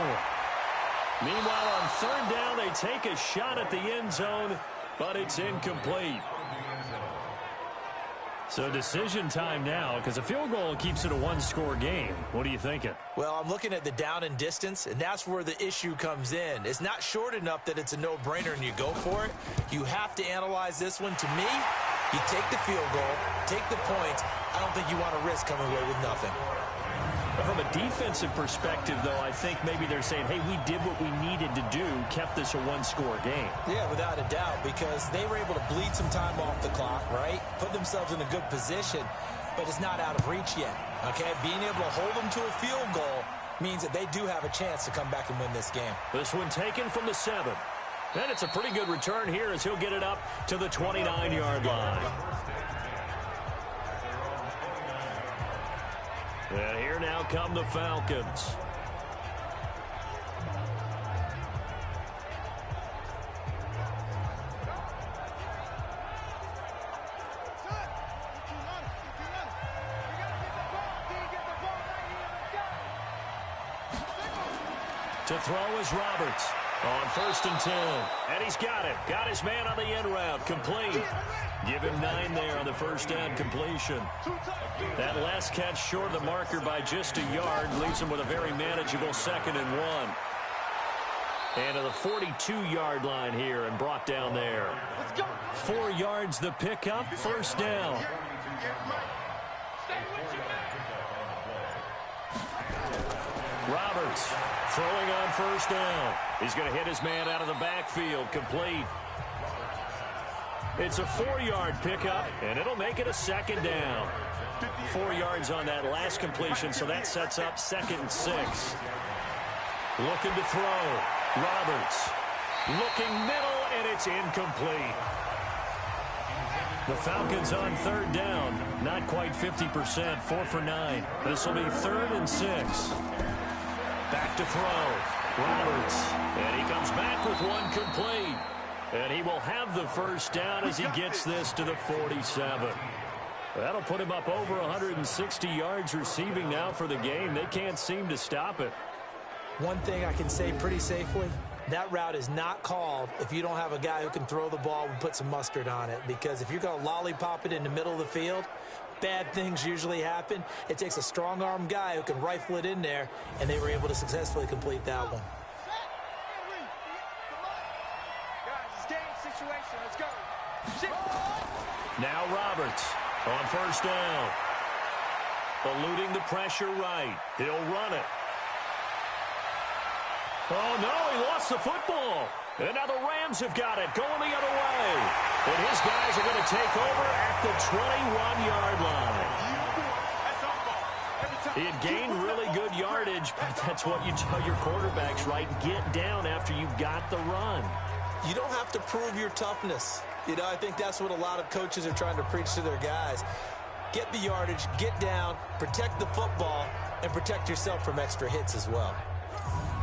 Meanwhile, on 3rd down, they take a shot at the end zone, but it's incomplete. So decision time now, because a field goal keeps it a one-score game. What are you thinking? Well, I'm looking at the down and distance, and that's where the issue comes in. It's not short enough that it's a no-brainer and you go for it. You have to analyze this one. To me, you take the field goal, take the points. I don't think you want to risk coming away with nothing. From a defensive perspective, though, I think maybe they're saying, hey, we did what we needed to do, kept this a one-score game. Yeah, without a doubt, because they were able to bleed some time off the clock, right? Put themselves in a good position, but it's not out of reach yet, okay? Being able to hold them to a field goal means that they do have a chance to come back and win this game. This one taken from the 7. And it's a pretty good return here as he'll get it up to the 29-yard line. And here now come the Falcons. To throw is Roberts on 1st and 10. And he's got it. Got his man on the end route. Complete. Give him 9 there on the first down completion. That last catch short of the marker by just a yard leaves him with a very manageable 2nd and 1. And to the 42-yard line here and brought down there. 4 yards the pickup, first down. Roberts throwing on first down. He's going to hit his man out of the backfield, complete. It's a 4-yard pickup, and it'll make it a 2nd down. 4 yards on that last completion, so that sets up 2nd and 6. Looking to throw. Roberts looking middle, and it's incomplete. The Falcons on 3rd down, not quite 50%, 4 for 9. This will be 3rd and 6. Back to throw. Roberts. And he comes back with one complete. And he will have the first down as he gets this to the 47. That'll put him up over 160 yards receiving now for the game. They can't seem to stop it. One thing I can say pretty safely, that route is not called if you don't have a guy who can throw the ball and put some mustard on it. Because if you're going to lollipop it in the middle of the field, bad things usually happen. It takes a strong-arm guy who can rifle it in there, and they were able to successfully complete that one. Now Roberts on first down. Eluding the pressure right. He'll run it. Oh, no, he lost the football. And now the Rams have got it, going the other way. And his guys are going to take over at the 21-yard line. He had gained really good yardage, but that's what you tell your quarterbacks, right? Get down after you got the run. You don't have to prove your toughness. You know, I think that's what a lot of coaches are trying to preach to their guys. Get the yardage, get down, protect the football, and protect yourself from extra hits as well.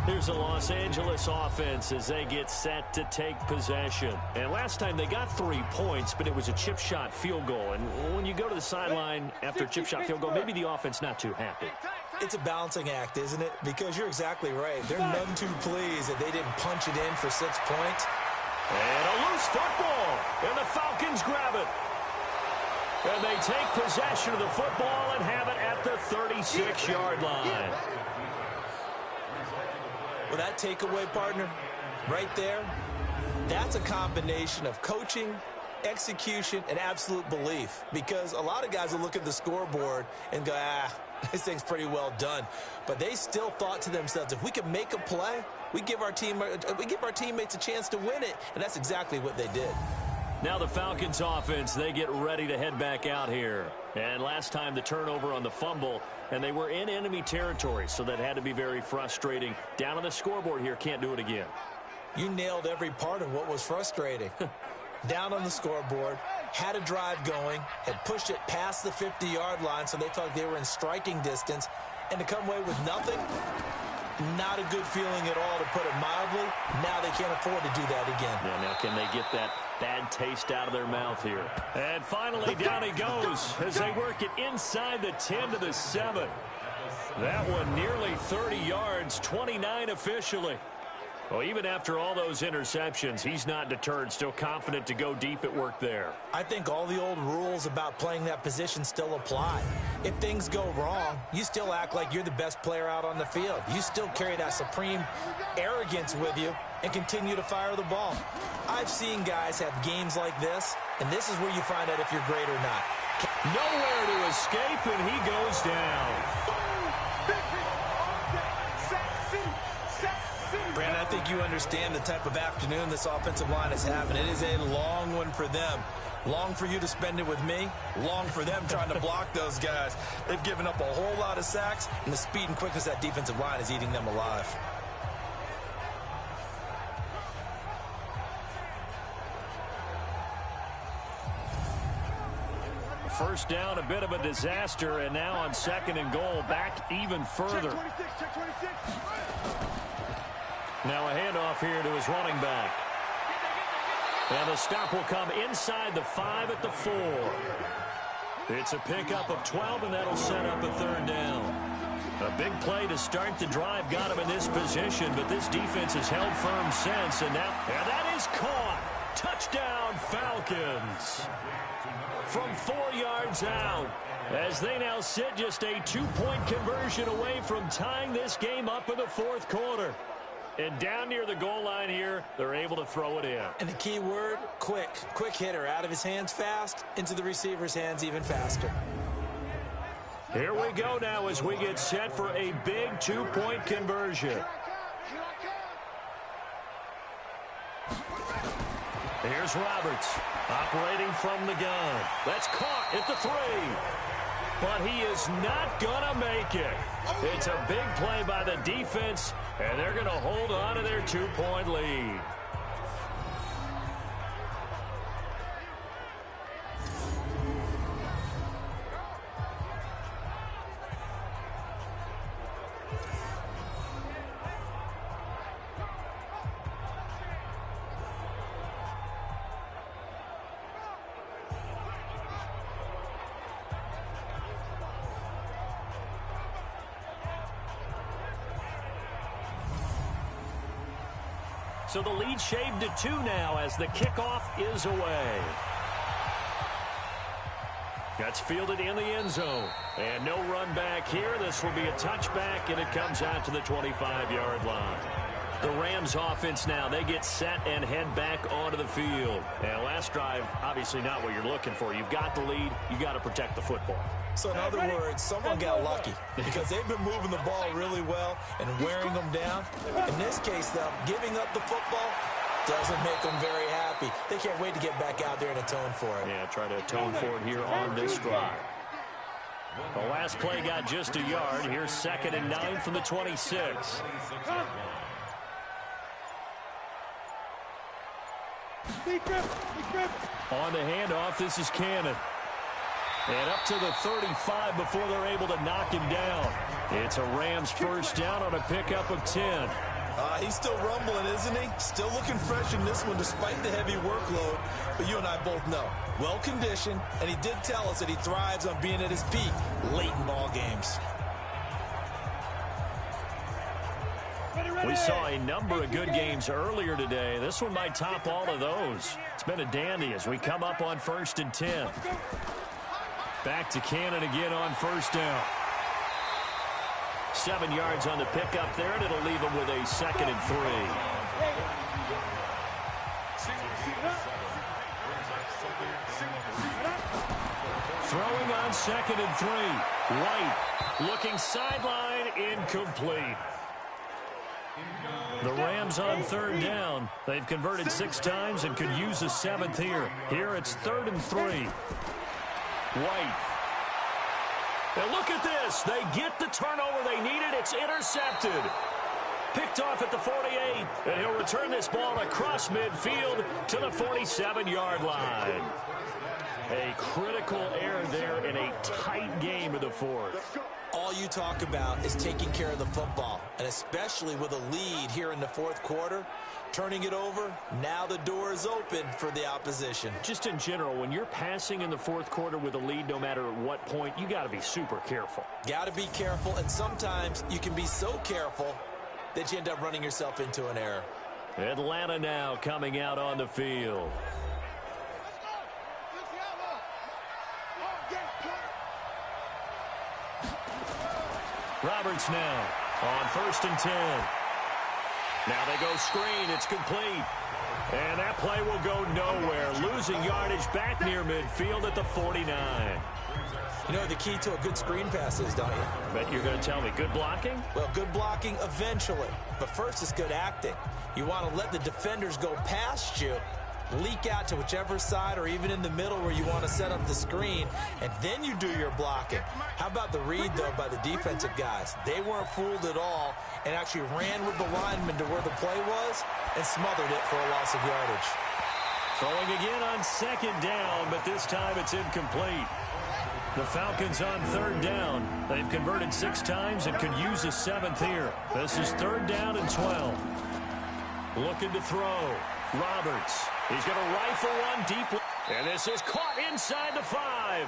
Here's the Los Angeles offense as they get set to take possession. And last time they got 3 points, but it was a chip shot field goal. And when you go to the sideline after a chip shot field goal, maybe the offense not too happy. It's a balancing act, isn't it? Because you're exactly right. They're none too pleased that they didn't punch it in for 6 points. And a loose football. And the Falcons grab it. And they take possession of the football and have it at the 36-yard line. Well, that takeaway, partner, right there, that's a combination of coaching, execution, and absolute belief. Because a lot of guys will look at the scoreboard and go, this thing's pretty well done. But they still thought to themselves, if we can make a play, we give our teammates a chance to win it. And that's exactly what they did. Now the Falcons offense, they get ready to head back out here. And last time the turnover on the fumble, and they were in enemy territory, so that had to be very frustrating. Down on the scoreboard here, can't do it again. You nailed every part of what was frustrating. Down on the scoreboard, had a drive going, had pushed it past the 50-yard line, so they thought they were in striking distance, and to come away with nothing, not a good feeling at all, to put it mildly. Now they can't afford to do that again. Yeah, now can they get that bad taste out of their mouth here? And finally, down he goes as they work it inside the 10 to the 7. That one nearly 30 yards, 29 officially. Well, even after all those interceptions, he's not deterred, still confident to go deep at work there. I think all the old rules about playing that position still apply. If things go wrong, you still act like you're the best player out on the field. You still carry that supreme arrogance with you and continue to fire the ball. I've seen guys have games like this, and this is where you find out if you're great or not. Nowhere to escape, and he goes down. Brandon, I think you understand the type of afternoon this offensive line is having. It is a long one for them. Long for you to spend it with me. Long for them trying to block those guys. They've given up a whole lot of sacks, and the speed and quickness of that defensive line is eating them alive. First down, a bit of a disaster, and now on 2nd and goal, back even further. Check 26. Now a handoff here to his running back. And the stop will come inside the 5 at the 4. It's a pickup of 12, and that'll set up a 3rd down. A big play to start the drive got him in this position, but this defense has held firm since, and that is caught. Touchdown, Falcons. From 4 yards out, as they now sit just a 2-point conversion away from tying this game up in the 4th quarter. And down near the goal line here, they're able to throw it in. And the key word, quick. Quick hitter, out of his hands fast, into the receiver's hands even faster. Here we go now as we get set for a big 2-point conversion. Here's Roberts, operating from the gun. That's caught at the 3. But he is not going to make it. It's a big play by the defense, and they're going to hold on to their 2-point lead. So the lead shaved to 2 now as the kickoff is away. That's fielded in the end zone. And no run back here. This will be a touchback, and it comes out to the 25-yard line. The Rams offense now, they get set and head back onto the field. And last drive, obviously not what you're looking for. You've got the lead. You've got to protect the football. So in other words, someone got lucky because they've been moving the ball really well and wearing them down. In this case, though, giving up the football doesn't make them very happy. They can't wait to get back out there and atone for it. Yeah, try to atone for it here on this drive. The last play got just a yard. Here's 2nd and 9 from the 26. On the handoff, this is Cannon. And up to the 35 before they're able to knock him down. It's a Rams first down on a pickup of 10. He's still rumbling, isn't he? Still looking fresh in this one despite the heavy workload. But you and I both know, well-conditioned, and he did tell us that he thrives on being at his peak late in ball games. We saw a number of good games earlier today. This one might top all of those. It's been a dandy as we come up on 1st and 10. Back to Cannon again on first down. 7 yards on the pickup there, and it'll leave him with a 2nd and 3. Throwing on 2nd and 3. White looking sideline, incomplete. The Rams on 3rd down. They've converted 6 times and could use a 7th here. Here it's 3rd and 3. White. And look at this. They get the turnover they needed. It's intercepted. Picked off at the 48. And he'll return this ball across midfield to the 47-yard line. A critical error there in a tight game of the 4th. All you talk about is taking care of the football, and especially with a lead here in the 4th quarter, turning it over, now the door is open for the opposition. Just in general, when you're passing in the 4th quarter with a lead, no matter at what point, you got to be super careful. Got to be careful, and sometimes you can be so careful that you end up running yourself into an error. Atlanta now coming out on the field. Roberts now on 1st and 10. Now they go screen. It's complete. And that play will go nowhere. Losing yardage back near midfield at the 49. You know what the key to a good screen pass is, don't you? Bet you're going to tell me good blocking? Well, good blocking eventually. But first is good acting. You want to let the defenders go past you, leak out to whichever side or even in the middle where you want to set up the screen, and then you do your blocking. How about the read, though, by the defensive guys? They weren't fooled at all and actually ran with the lineman to where the play was and smothered it for a loss of yardage. Throwing again on 2nd down, but this time it's incomplete. The Falcons on 3rd down. They've converted 6 times and could use a 7th here. This is 3rd down and 12. Looking to throw. Roberts. He's going to rifle one deep. And this is caught inside the 5.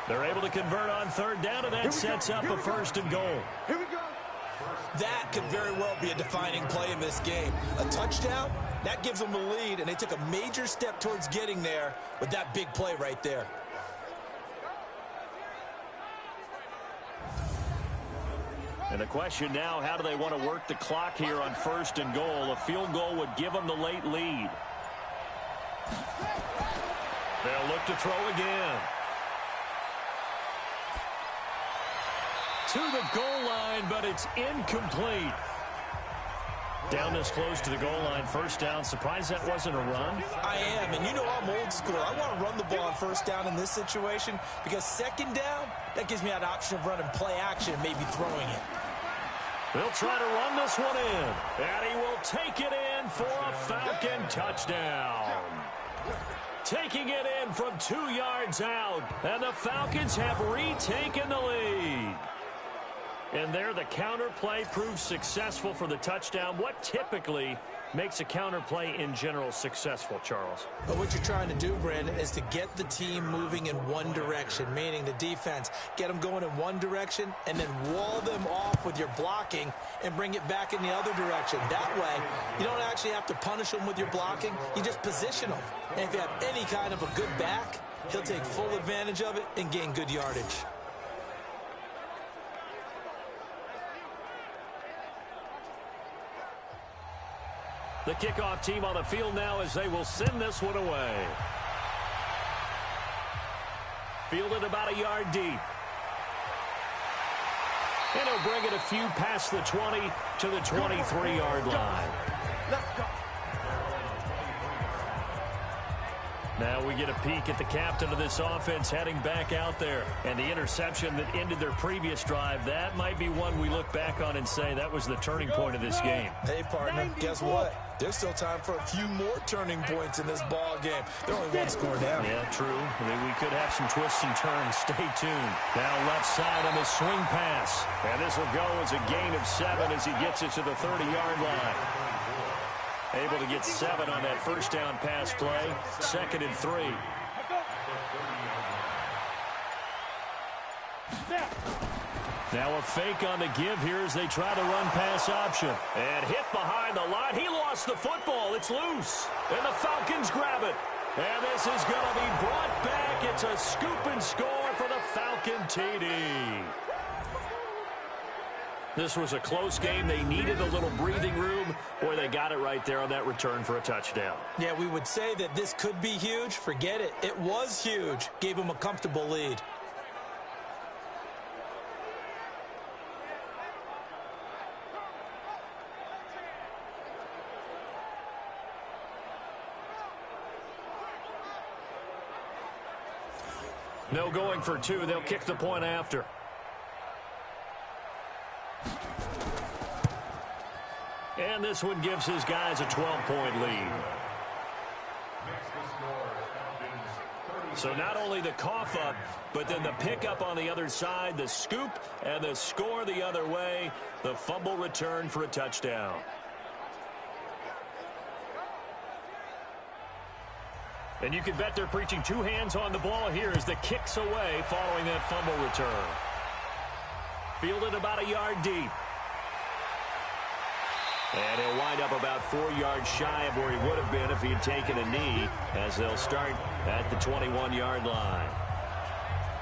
They're able to convert on 3rd down, and that sets up a 1st and goal. Here we go. That could very well be a defining play in this game. A touchdown, that gives them the lead, and they took a major step towards getting there with that big play right there. And the question now, how do they want to work the clock here on 1st and goal? A field goal would give them the late lead. They'll look to throw again. To the goal line, but it's incomplete. Down this close to the goal line, 1st down. Surprised that wasn't a run? I am, and you know I'm old school. I want to run the ball on 1st down in this situation because 2nd down, that gives me that option of running play action and maybe throwing it. They'll try to run this one in, and he will take it in for a Falcon touchdown. Taking it in from 2 yards out, and the Falcons have retaken the lead. And there the counter play proves successful for the touchdown. What typically makes a counter play in general successful, Charles? But what you're trying to do, Brandon, is to get the team moving in one direction, meaning the defense, get them going in one direction and then wall them off with your blocking and bring it back in the other direction. That way, you don't actually have to punish them with your blocking. You just position them. And if you have any kind of a good back, he'll take full advantage of it and gain good yardage. The kickoff team on the field now as they will send this one away. Fielded about a yard deep. And he'll bring it a few past the 20 to the 23-yard line. Let's go. Now we get a peek at the captain of this offense heading back out there. And the interception that ended their previous drive, that might be one we look back on and say that was the turning point of this game. Hey, partner, guess what? There's still time for a few more turning points in this ball game. They're only one score down. Yeah, true. I mean, we could have some twists and turns. Stay tuned. Now left side on the swing pass. And this will go as a gain of 7 as he gets it to the 30-yard line. Able to get 7 on that first down pass play. 2nd and 3. Now a fake on the give here as they try to run pass option. And hit behind the line. He lost the football. It's loose. And the Falcons grab it. And this is going to be brought back. It's a scoop and score for the Falcon TD. This was a close game. They needed a little breathing room, or they got it right there on that return for a touchdown. Yeah, we would say that this could be huge. Forget it. It was huge. Gave them a comfortable lead. No going for 2. They'll kick the point after. And this one gives his guys a 12-point lead. So not only the cough up, but then the pickup on the other side, the scoop, and the score the other way. The fumble return for a touchdown. And you can bet they're preaching 2 hands on the ball here as the kick's away following that fumble return. Fielded about a yard deep. And he'll wind up about 4 yards shy of where he would have been if he had taken a knee, as they'll start at the 21-yard line.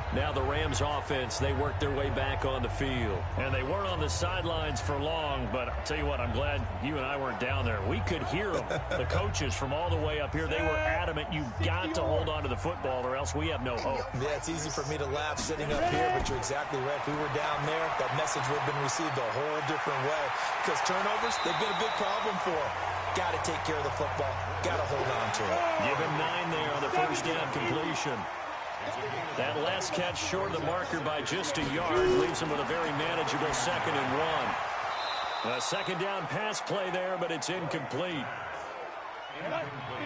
Now the Rams offense, they work their way back on the field. And they weren't on the sidelines for long, but I'll tell you what, I'm glad you and I weren't down there. We could hear them, the coaches from all the way up here. They were adamant, you've got to hold on to the football or else we have no hope. Yeah, it's easy for me to laugh sitting up here, but you're exactly right. If we were down there, that message would have been received a whole different way. Because turnovers, they've been a big problem for them. Got to take care of the football. Got to hold on to it. Give him 9 there on the first down completion. That last catch short of the marker by just a yard leaves him with a very manageable 2nd and 1. A second down pass play there, but it's incomplete.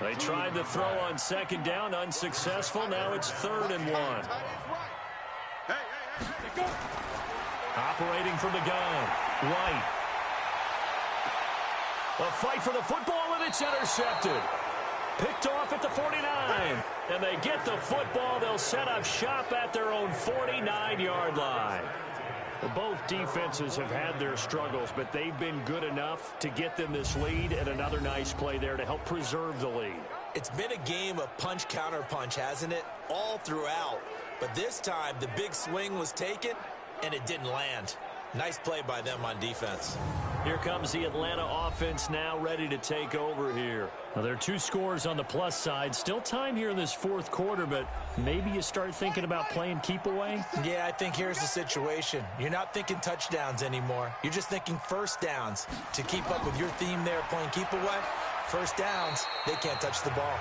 They tried to throw on second down, unsuccessful. Now it's 3rd and 1. Operating from the gun, White. A fight for the football, and it's intercepted. Picked off at the 49, and they get the football. They'll set up shop at their own 49-yard line. Well, both defenses have had their struggles, but they've been good enough to get them this lead, and another nice play there to help preserve the lead. It's been a game of punch-counter-punch, hasn't it? All throughout. But this time, the big swing was taken, and it didn't land. Nice play by them on defense. Here comes the Atlanta offense now ready to take over here. Now, there are 2 scores on the plus side. Still time here in this 4th quarter, but maybe you start thinking about playing keep away? Yeah, I think here's the situation. You're not thinking touchdowns anymore. You're just thinking first downs. To keep up with your theme there, playing keep away, first downs, they can't touch the ball.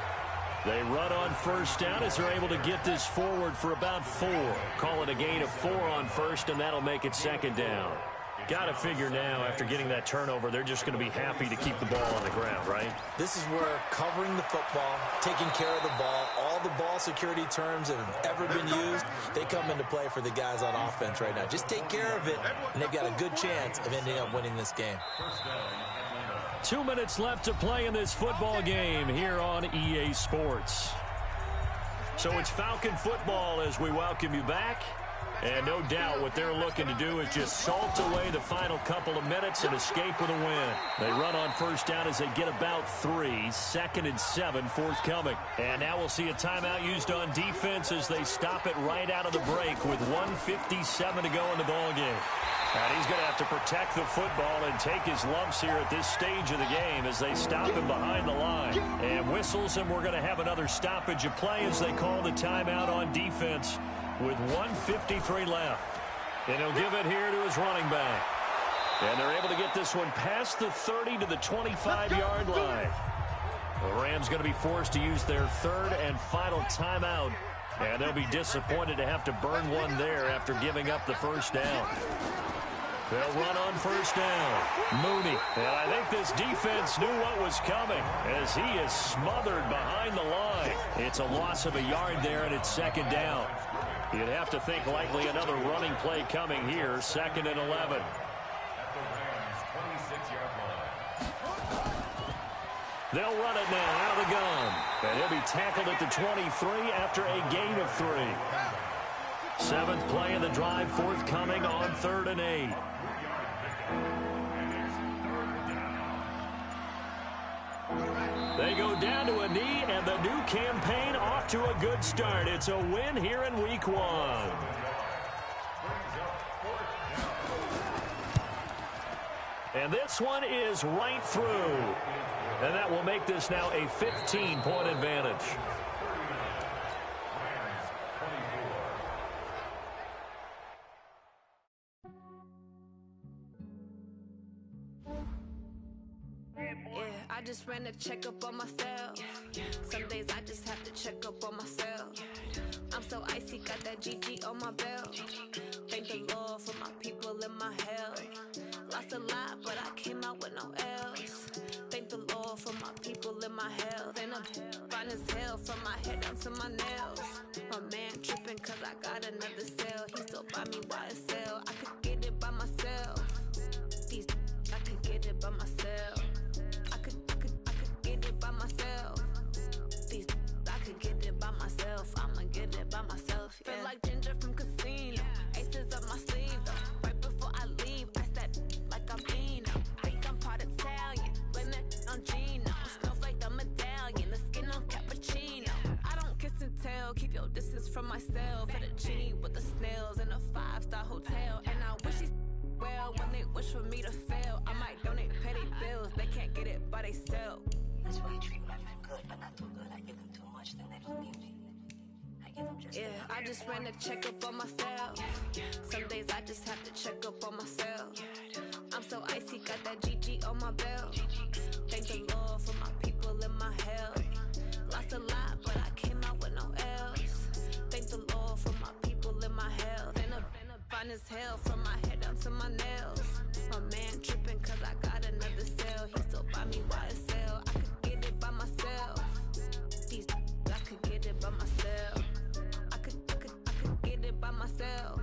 They run on first down as they're able to get this forward for about 4. Call it a gain of 4 on first, and that'll make it 2nd down. Got to figure now, after getting that turnover, they're just going to be happy to keep the ball on the ground, right? This is where covering the football, taking care of the ball, all the ball security terms that have ever been used, they come into play for the guys on offense right now. Just take care of it, and they've got a good chance of ending up winning this game. 2 minutes left to play in this football game here on EA Sports. So it's Falcon football as we welcome you back. And no doubt what they're looking to do is just salt away the final couple of minutes and escape with a win. They run on first down as they get about 3. 2nd and 7 forthcoming. And now we'll see a timeout used on defense as they stop it right out of the break with 1:57 to go in the ballgame. And he's going to have to protect the football and take his lumps here at this stage of the game as they stop him behind the line. And whistles, and we're going to have another stoppage of play as they call the timeout on defense with 1:53 left. And he'll give it here to his running back. And they're able to get this one past the 30 to the 25-yard line. The Rams going to be forced to use their 3rd and final timeout. And they'll be disappointed to have to burn one there after giving up the first down. They'll run on first down. Mooney. And I think this defense knew what was coming as he is smothered behind the line. It's a loss of a yard there, and it's 2nd down. You'd have to think likely another running play coming here, 2nd and 11. They'll run it now out of the gun. And he'll be tackled at the 23 after a gain of 3. 7th play of the drive forthcoming on 3rd and 8. They go down to a knee, and the new campaign off to a good start. It's a win here in Week 1. And this one is right through. And that will make this now a 15-point advantage. I just ran a checkup on myself. Some days I just have to check up on myself. I'm so icy, got that GG on my belt. Thank the Lord for my people in my health. Lost a lot, but I came out with no else. Thank the Lord for my people in my health. And I'm fine as hell from my head down to my nails. My man tripping cause I got another cell. He still buy me YSL. I could get it by myself. These I could get it by myself. I could get it by myself. These I could get it by myself. I'ma get it by myself. Yeah. Feel like Ginger from Casino. Aces up my sleeve though. Right before I leave, I step like I'm Eno. Think I'm part Italian. Blame that on Gino. Smells like the medallion. The skin on cappuccino. I don't kiss and tell. Keep your distance from myself. Fettuccine with the snails in a 5-star hotel. And I wish he's well when they wish for me to fail. I might donate petty bills. They can't get it by themselves. That's why I treat my men good, but not too good. I give them too much, then they don't need me. I give them just I just ran a checkup on myself. Some days I just have to check up on myself. I'm so icy, got that GG on my belt. Thank the Lord for my people in my health. Lost a lot, but I came out with no else. Thank the Lord for my people in my health. And I'm fine as hell from my head down to my nails. My man tripping cause I got another cell. He still buy me YSL. I could get it by myself. These I could get it by myself. I could get it by myself.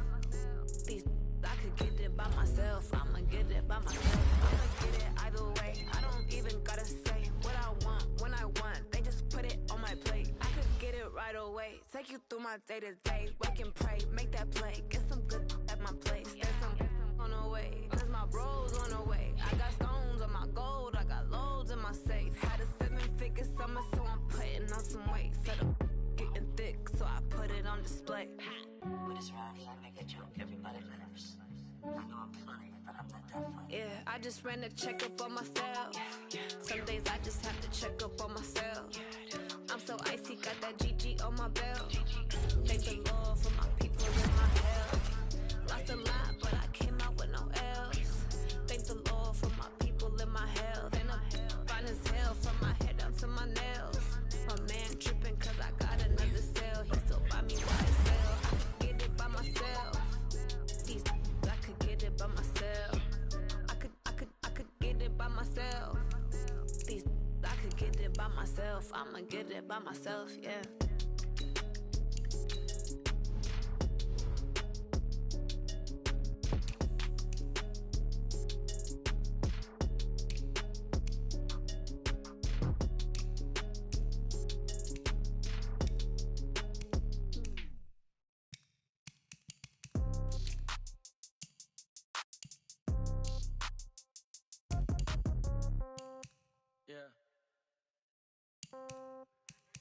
These I could get it by myself. I'ma get it by myself. I'ma get it either way. I don't even gotta say what I want when I want. They just put it on my plate. I could get it right away. Take you through my day to day. Wake and pray, make that play. Get some good at my place. There's some on the way. Cause my bro's on the way. I got stones on my gold. I got loads in my safe. Had a 7-figure summer, so I'm putting on some weight. Set up getting thick, so I put it on display. With this round here, I make a joke, everybody laughs. I know I'm funny, but I'm not that funny. I just ran a checkup on myself. Some days I just have to check up on myself. I'm so icy, got that GG on my belt. Thank the Lord for my people in my health. Lost a lot, but I came out with no else. Thank the Lord for my people in my health. And I'm fine as hell from my head down to my nails. My man tripping cause I got another cell. He still buy me YSL. I could get it by myself. These I could get it by myself. get it by myself. I'ma get it by myself, yeah.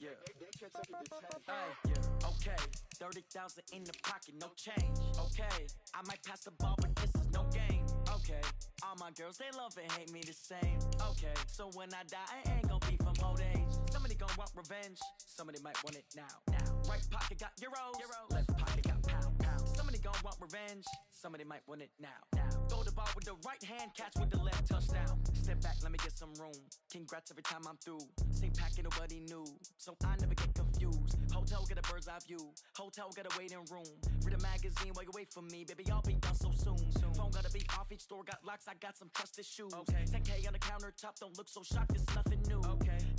Yeah, okay, 30,000 in the pocket, no change. Okay, I might pass the ball, but this is no game. Okay, all my girls, they love and hate me the same. Okay, so when I die, I ain't gon' be from old age. Somebody gon' want revenge, somebody might want it now. Right pocket got euros, left pocket got pound. Somebody gon' want revenge, somebody might want it now. Throw the ball with the right hand, catch with the left, touchdown. Step back, let me get some room. Congrats every time I'm through. Same packet, nobody knew, so I never get confused. Hotel get a bird's eye view, hotel get a waiting room. Read a magazine while you wait for me, baby, I'll be done so soon. Phone gotta be off, each store got locks, I got some trusted shoes. 10K on the countertop, don't look so shocked, it's nothing new.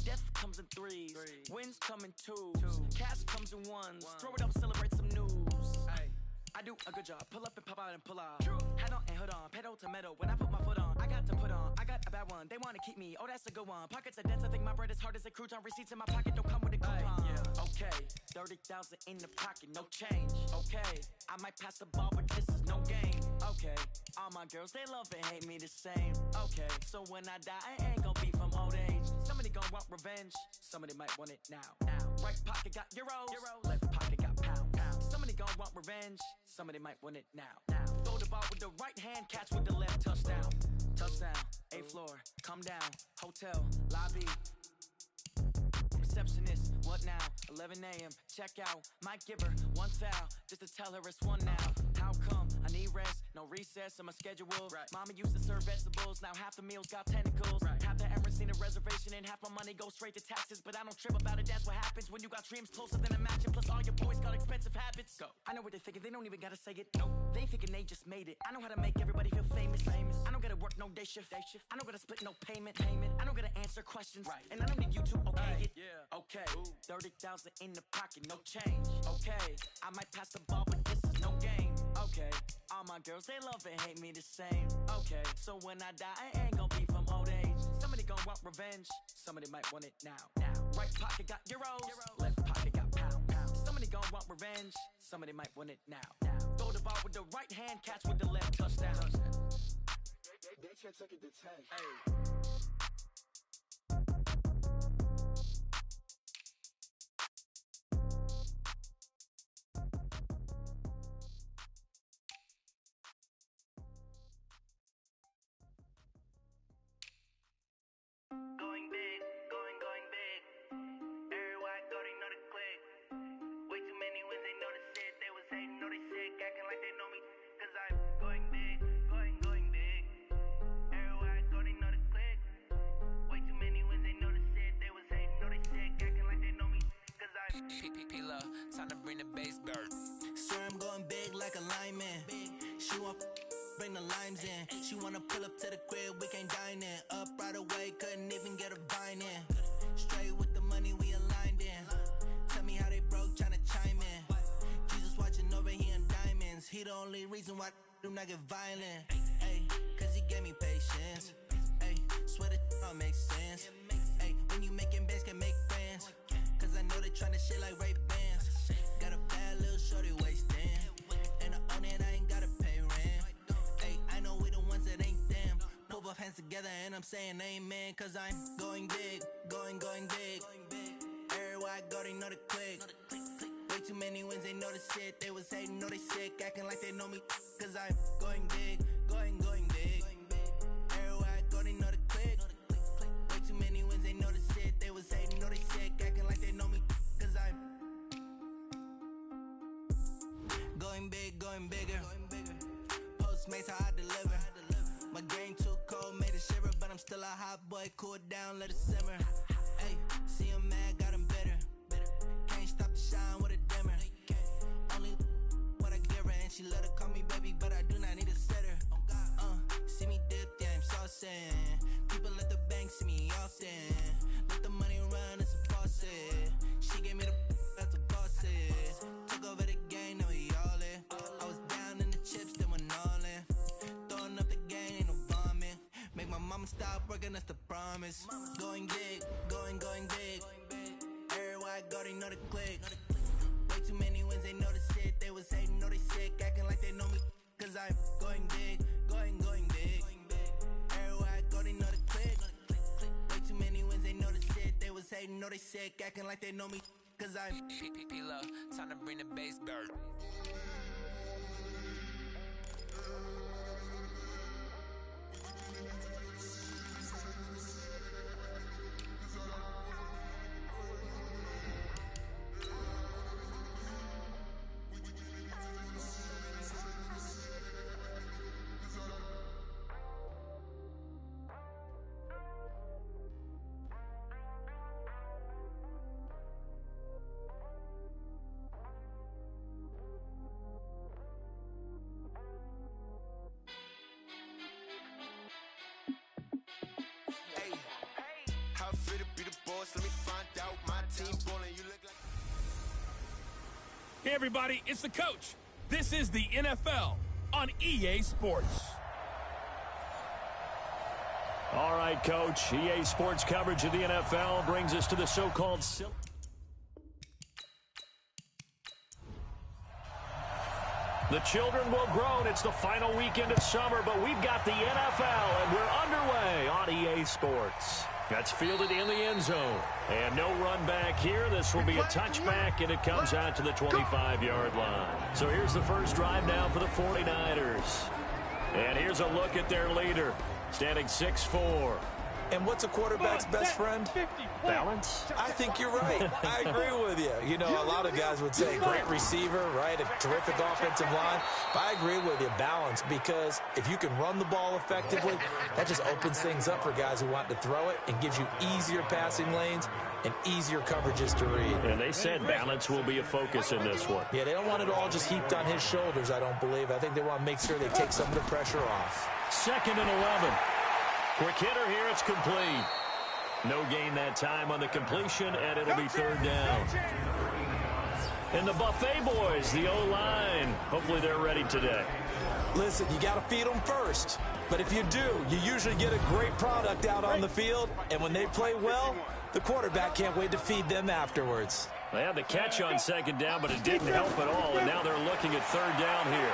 Death comes in threes, wins come in twos, cash comes in ones. Throw it up, celebrate some news. I do a good job, pull up and pop out and pull out. Head on and hood on, pedal to metal. When I put my foot on, I got to put on. I got a bad one, they wanna keep me, oh that's a good one. Pockets are dense, I think my bread is hard as a crouton. Receipts in my pocket don't come with a coupon. Okay, 30,000 in the pocket, no change. Okay, I might pass the ball, but this is no game. Okay, all my girls, they love and hate me the same. Okay, so when I die, I ain't gon' be from old age. Somebody gon' want revenge, somebody might want it now. Right pocket got euros, left pocket got pound. Somebody gon' want revenge, somebody might want it now. Throw the ball with the right hand, catch with the left, touchdown. Touchdown, 8th floor, come down, hotel, lobby. Receptionist, what now? 11 a.m., check out. Might give her one foul, just to tell her it's one now. How come? I need rest, no recess in my schedule. Mama used to serve vegetables, now half the meals got tentacles. Half the errands need a reservation and half my money goes straight to taxes. But I don't trip about it, that's what happens when you got dreams closer than a match. And plus all your boys got expensive habits. Go. I know what they're thinking, they don't even gotta say it. No, they thinking they just made it. I know how to make everybody feel famous. I don't gotta work no day shift. I don't gotta split no payment. I don't gotta answer questions. And I don't need you to okay it. Okay, 30,000 in the pocket, no change. Okay, I might pass the ball, but this is no game. Okay, all my girls, they love and hate me the same. Okay, so when I die, I ain't gon' be from old age. Somebody gon' want revenge, somebody might want it now. Right pocket got euros, left pocket got pound. Somebody gon' want revenge, somebody might want it now. Throw the ball with the right hand, catch with the left, touchdown. They can't take it to 10. Going big, going big. Everywhere I go, they know the click. Way too many wins, they know the shit. They was hating, know they sick, acting like they know me. Cause I'm going big, going big. Everywhere I go, they know the click. Way too many wins, they know the shit. They was hating, know they sick, acting like they know me. Cause I'm P-P-P-Love, time to bring the bass bird. Swear I'm going big like a lineman. She want bring the limes in. She wanna pull up to the crib, we can't dine in. Up right away, couldn't even get a vine in. Straight with the money, we aligned in. Tell me how they broke, tryna chime in. Jesus watching over here in diamonds. He the only reason why do not get violent. Ay, cause he gave me patience. Ay, swear that all makes sense. Ay, when you making bands, can make friends. Cause I know they tryna shit like Ray-Bans. Got a bad little shorty wasting. And I own it, I ain't gotta pay rent. Ay, I know we the ones that ain't them. Pull both hands together and I'm saying amen. Cause I'm going big, going big. Everywhere I go, they know the click. Way too many wins, they know the shit. They was hating, know they sick, acting like they know me. Cause I'm going big, going big. Everywhere I go, they know the click. Way too many wins, they know the shit. They was hating, know they sick, acting like they know me. Cause I'm going big, going bigger. Postmates, how I deliver. My game too cold, made it shiver. But I'm still a hot boy, cool it down, let it simmer. Hey, see him mad, got him bitter. Can't stop the shine with a dimmer. Only what I give her, and she let her call me baby, but I do not need a sitter. See me dip, yeah, I'm saucing. People at the bank see me often. Let the working, that's the promise. Going big, going big. Everywhere I go, they know the click. Way too many wins, they know the shit. They was hating, know they sick, acting like they know me. Cause I'm going big, going big. Everywhere I go, they know the click. Way too many wins, they know the shit. They was hating, know they sick, acting like they know me. Cause I'm P-P-P-Lo, time to bring the bass bird. Hey everybody, it's the coach. This is the NFL on EA Sports. All right, Coach. EA Sports coverage of the NFL brings us to the so-called The children will groan. It's the final weekend of summer, but we've got the NFL, and we're underway on EA Sports. That's fielded in the end zone. And no run back here. This will be a touchback, and it comes out to the 25-yard line. So here's the first drive now for the 49ers. And here's a look at their leader, standing 6'4". And what's a quarterback's best friend? Balance? I think you're right. I agree with you. You know, a lot of guys would say great receiver, right? A terrific offensive line. But I agree with you, balance, because if you can run the ball effectively, that just opens things up for guys who want to throw it and gives you easier passing lanes and easier coverages to read. And they said balance will be a focus in this one. Yeah, they don't want it all just heaped on his shoulders, I don't believe. I think they want to make sure they take some of the pressure off. 2nd and 11. Quick hitter here, it's complete. No gain that time on the completion, and it'll be 3rd down. And the Buffet boys, the O-line, hopefully they're ready today. Listen, you got to feed them first. But if you do, you usually get a great product out on the field. And when they play well, the quarterback can't wait to feed them afterwards. They had the catch on 2nd down, but it didn't help at all. And now they're looking at 3rd down here.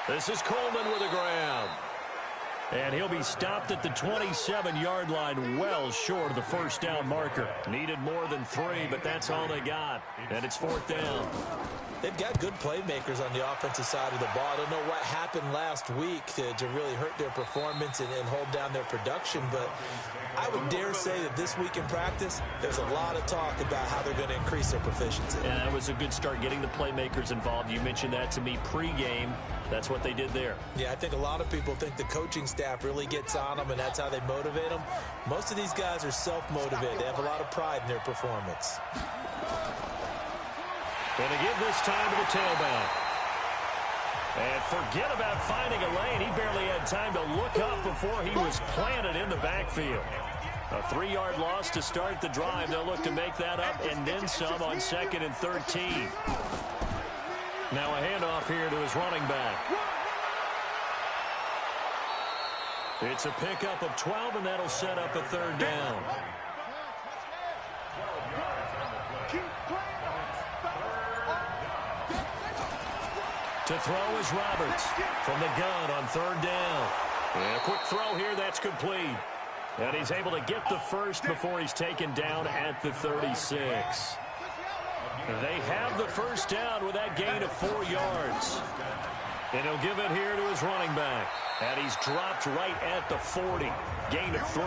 This is Coleman with a grab. And he'll be stopped at the 27-yard line, well short of the 1st down marker. Needed more than 3, but that's all they got. And it's 4th down. They've got good playmakers on the offensive side of the ball. I don't know what happened last week to really hurt their performance and hold down their production, but I would dare say that this week in practice, there's a lot of talk about how they're going to increase their proficiency. Yeah, that was a good start, getting the playmakers involved. You mentioned that to me pregame. That's what they did there. Yeah, I think a lot of people think the coaching staff really gets on them, and that's how they motivate them. Most of these guys are self-motivated. They have a lot of pride in their performance. Going to give this time to the tailback. And forget about finding a lane. He barely had time to look up before he was planted in the backfield. A 3-yard loss to start the drive. They'll look to make that up and then some on 2nd and 13. Now a handoff here to his running back. It's a pickup of 12, and that'll set up a 3rd down. To throw is Roberts from the gun on 3rd down. And a quick throw here, that's complete. And he's able to get the first before he's taken down at the 36. They have the 1st down with that gain of 4 yards. And he'll give it here to his running back. And he's dropped right at the 40. Gain of 3.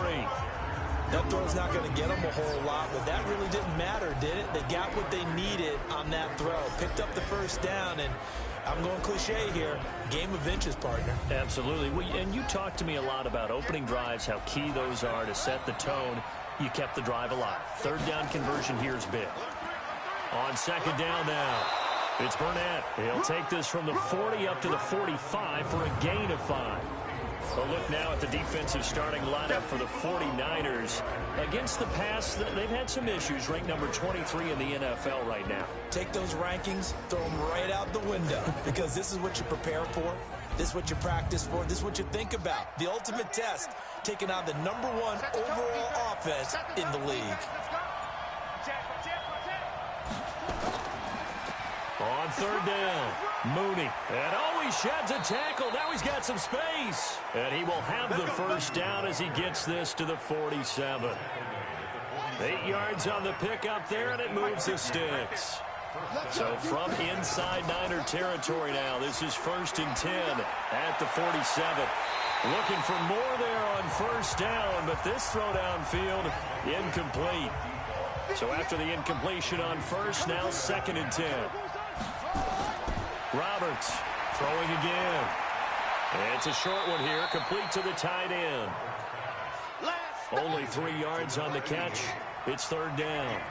That throw's not going to get them a whole lot, but that really didn't matter, did it? They got what they needed on that throw. Picked up the 1st down, and I'm going cliche here. Game of inches, partner. Absolutely. And you talked to me a lot about opening drives, how key those are to set the tone. You kept the drive alive. 3rd down conversion here is big. On 2nd down now, it's Burnett. He'll take this from the 40 up to the 45 for a gain of 5. A look now at the defensive starting lineup for the 49ers. Against the pass, they've had some issues. Ranked number 23 in the NFL right now. Take those rankings, throw them right out the window, because this is what you prepare for. This is what you practice for. This is what you think about. The ultimate test, taking on the #1 overall offense in the league. On third down, Mooney. And he sheds a tackle. Now he's got some space. And he will have the first down as he gets this to the 47. 8 yards on the pickup there, and it moves the sticks. So from inside Niner territory now, this is 1st and 10 at the 47. Looking for more there on first down, but this throw downfield incomplete. So after the incompletion on first, now 2nd and 10. Roberts throwing again. It's a short one here, complete to the tight end. Only 3 yards on the catch. It's 3rd down.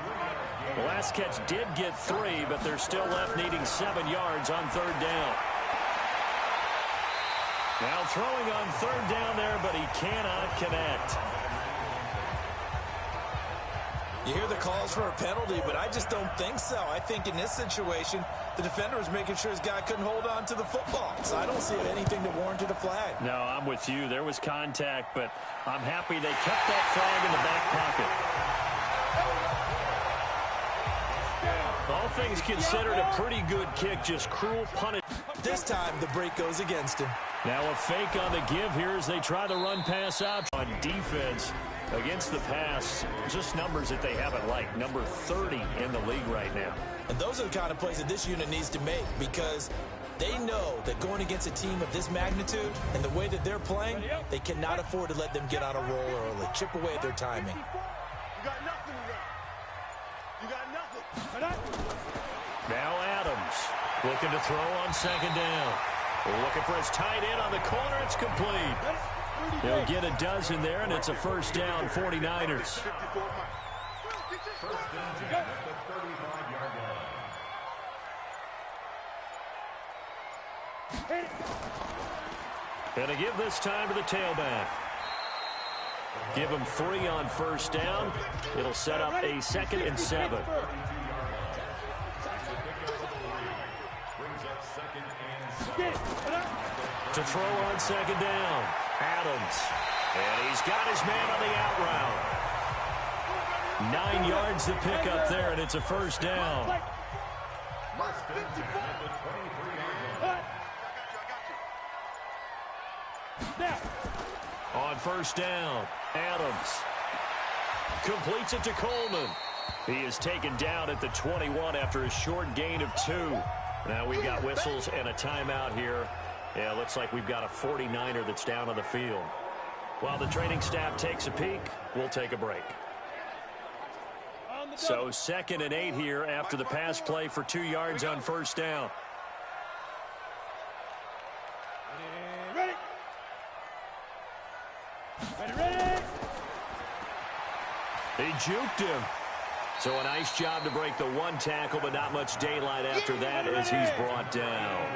The last catch did get 3, but they're still left needing 7 yards on 3rd down. Now throwing on 3rd down there, but he cannot connect. You hear the calls for a penalty, but I just don't think so. I think in this situation, the defender was making sure his guy couldn't hold on to the football. So I don't see anything that warranted a flag. No, I'm with you. There was contact, but I'm happy they kept that flag in the back pocket. All things considered, a pretty good kick, just cruel punishment. This time, the break goes against him. Now a fake on the give here as they try the run-pass option. On defense against the pass, just numbers that they haven't liked. Number 30 in the league right now. And those are the kind of plays that this unit needs to make because they know that going against a team of this magnitude and the way that they're playing, they cannot afford to let them get on a roll early. Chip away at their timing. You got nothing to run. You got nothing. Now Adams looking to throw on 2nd down. Looking for his tight end on the corner. It's complete. He'll get a dozen there, and it's a 1st down, 49ers. Gonna give this time to the tailback. Give him 3 on 1st down. It'll set up a 2nd and 7. To throw on 2nd down, Adams. And he's got his man on the out route. 9 yards to pick up there, and it's a 1st down. On 1st down, Adams completes it to Coleman. He is taken down at the 21 after a short gain of 2. Now we've got whistles and a timeout here. Yeah, looks like we've got a 49er that's down on the field. While the training staff takes a peek, we'll take a break. So 2nd and 8 here after the pass play for 2 yards on 1st down. Ready. Ready. They juked him. So a nice job to break the 1 tackle, but not much daylight after that as he's brought down.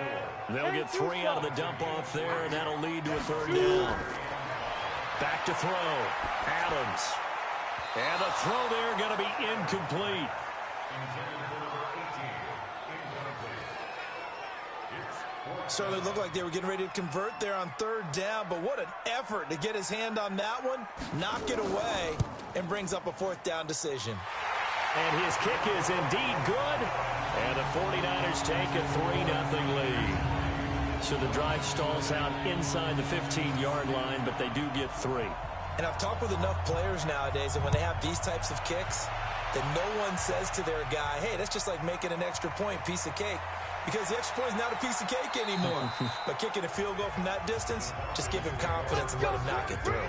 They'll get 3 out of the dump-off there, and that'll lead to a 3rd down. Back to throw. Adams. And the throw there going to be incomplete. Certainly looked like they were getting ready to convert there on 3rd down, but what an effort to get his hand on that one, knock it away, and brings up a 4th down decision. And his kick is indeed good. And the 49ers take a 3-0 lead. So the drive stalls out inside the 15-yard line, but they do get 3. And I've talked with enough players nowadays that when they have these types of kicks, that no one says to their guy, hey, that's just like making an extra point, piece of cake. Because the extra point is not a piece of cake anymore. But kicking a field goal from that distance, just give him confidence and let him knock it through.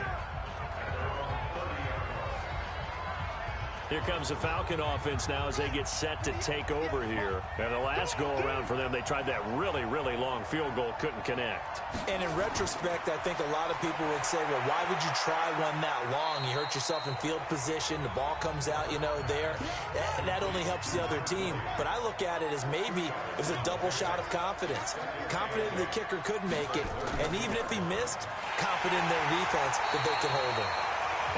Here comes the Falcon offense now as they get set to take over here. And the last go-around for them, they tried that really, really long field goal, couldn't connect. And in retrospect, I think a lot of people would say, well, why would you try one that long? You hurt yourself in field position. The ball comes out, there. That only helps the other team. But I look at it as maybe it was a double shot of confidence. Confident the kicker could make it. And even if he missed, confident in their defense that they could hold him.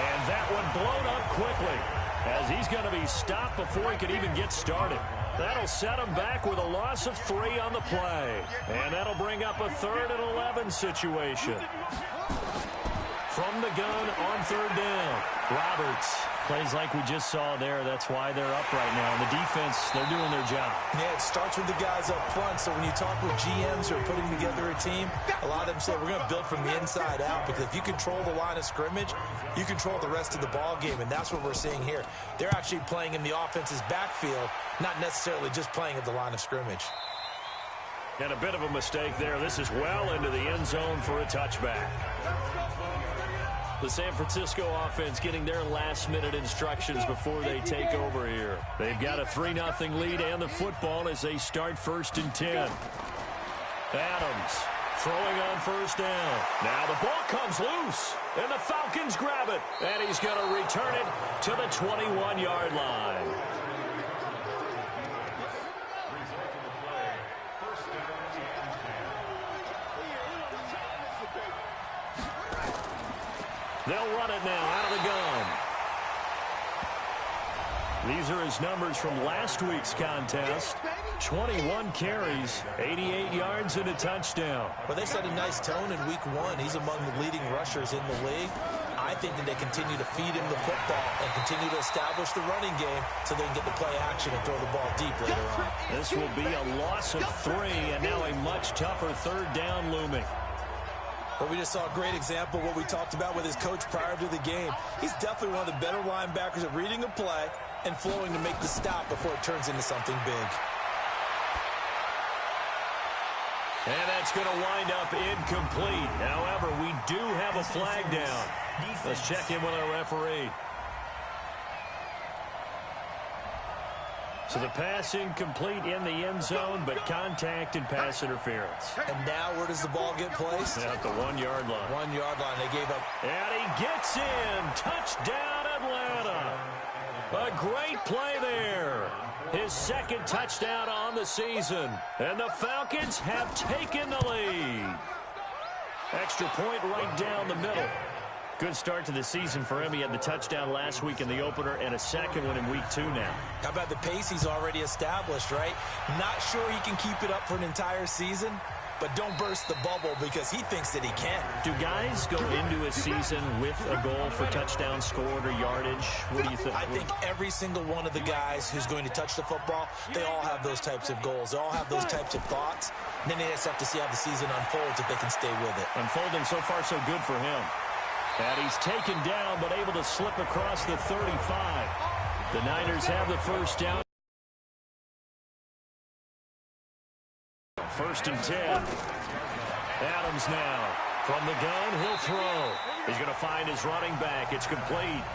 And that one blown up quickly, as he's going to be stopped before he could even get started. That'll set him back with a loss of 3 on the play. And that'll bring up a 3rd and 11 situation. From the gun on 3rd down. Roberts plays like we just saw there. That's why they're up right now. And the defense, they're doing their job. Yeah, it starts with the guys up front. So when you talk with GMs who are putting together a team, a lot of them say we're going to build from the inside out, because if you control the line of scrimmage, you control the rest of the ball game, and that's what we're seeing here. They're actually playing in the offense's backfield, not necessarily just playing at the line of scrimmage. And a bit of a mistake there. This is well into the end zone for a touchback. The San Francisco offense getting their last-minute instructions before they take over here. They've got a 3-0 lead and the football as they start 1st and 10. Adams throwing on 1st down. Now the ball comes loose, and the Falcons grab it. And he's going to return it to the 21-yard line. They'll run it now out of the gun. These are his numbers from last week's contest. 21 carries, 88 yards, and a touchdown. Well, they set a nice tone in week 1. He's among the leading rushers in the league. I think that they continue to feed him the football and continue to establish the running game so they can get the play action and throw the ball deep later on. This will be a loss of 3, and now a much tougher 3rd down looming. But we just saw a great example of what we talked about with his coach prior to the game. He's definitely one of the better linebackers at reading a play and flowing to make the stop before it turns into something big. And that's going to wind up incomplete. However, we do have a flag down. Let's check in with our referee. So the pass incomplete in the end zone, but contact and pass interference. And now where does the ball get placed? At the 1-yard line. 1-yard line. They gave up. And he gets in. Touchdown, Atlanta. A great play there. His 2nd touchdown on the season. And the Falcons have taken the lead. Extra point right down the middle. Good start to the season for him. He had the touchdown last week in the opener and a 2nd one in week 2 now. How about the pace he's already established, right? Not sure he can keep it up for an entire season, but don't burst the bubble because he thinks that he can. Do guys go into a season with a goal for touchdown scored or yardage? What do you think? I think every single one of the guys who's going to touch the football, they all have those types of goals. They all have those types of thoughts. And then they just have to see how the season unfolds if they can stay with it. Unfolding so far so good for him. And he's taken down but able to slip across the 35. The Niners have the 1st down. 1st and 10. Adams now. From the gun, he'll throw. He's going to find his running back. It's complete.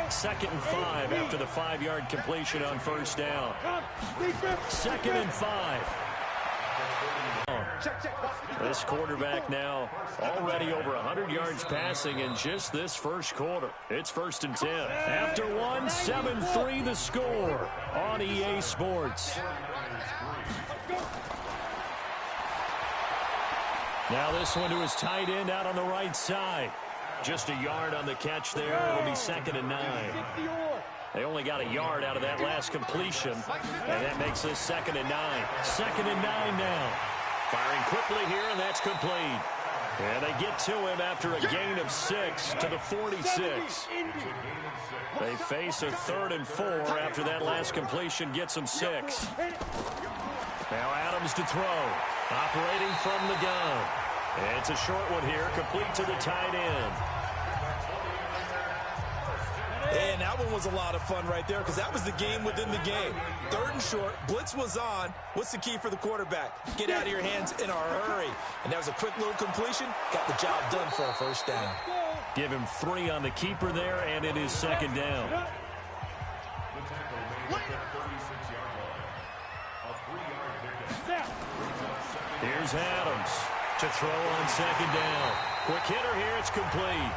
2nd and 5 after the 5-yard completion on 1st down. 2nd and 5. This quarterback now already over 100 yards passing in just this 1st quarter. It's 1st and 10. After 1, 7-3 the score on EA Sports. Now this one to his tight end out on the right side. Just a yard on the catch there. It'll be 2nd and 9. They only got a yard out of that last completion, and that makes this 2nd and 9. 2nd and 9 now. Firing quickly here, and that's complete. And they get to him after a gain of 6 to the 46. They face a 3rd and 4 after that last completion gets them 6. Now Adams to throw. Operating from the gun. And it's a short one here, complete to the tight end. And that one was a lot of fun right there because that was the game within the game. 3rd and short, blitz was on. What's the key for the quarterback? Get out of your hands in a hurry. And that was a quick little completion. Got the job done for a 1st down. Give him 3 on the keeper there, and it is 2nd down. Here's Adams to throw on 2nd down. Quick hitter here, it's complete.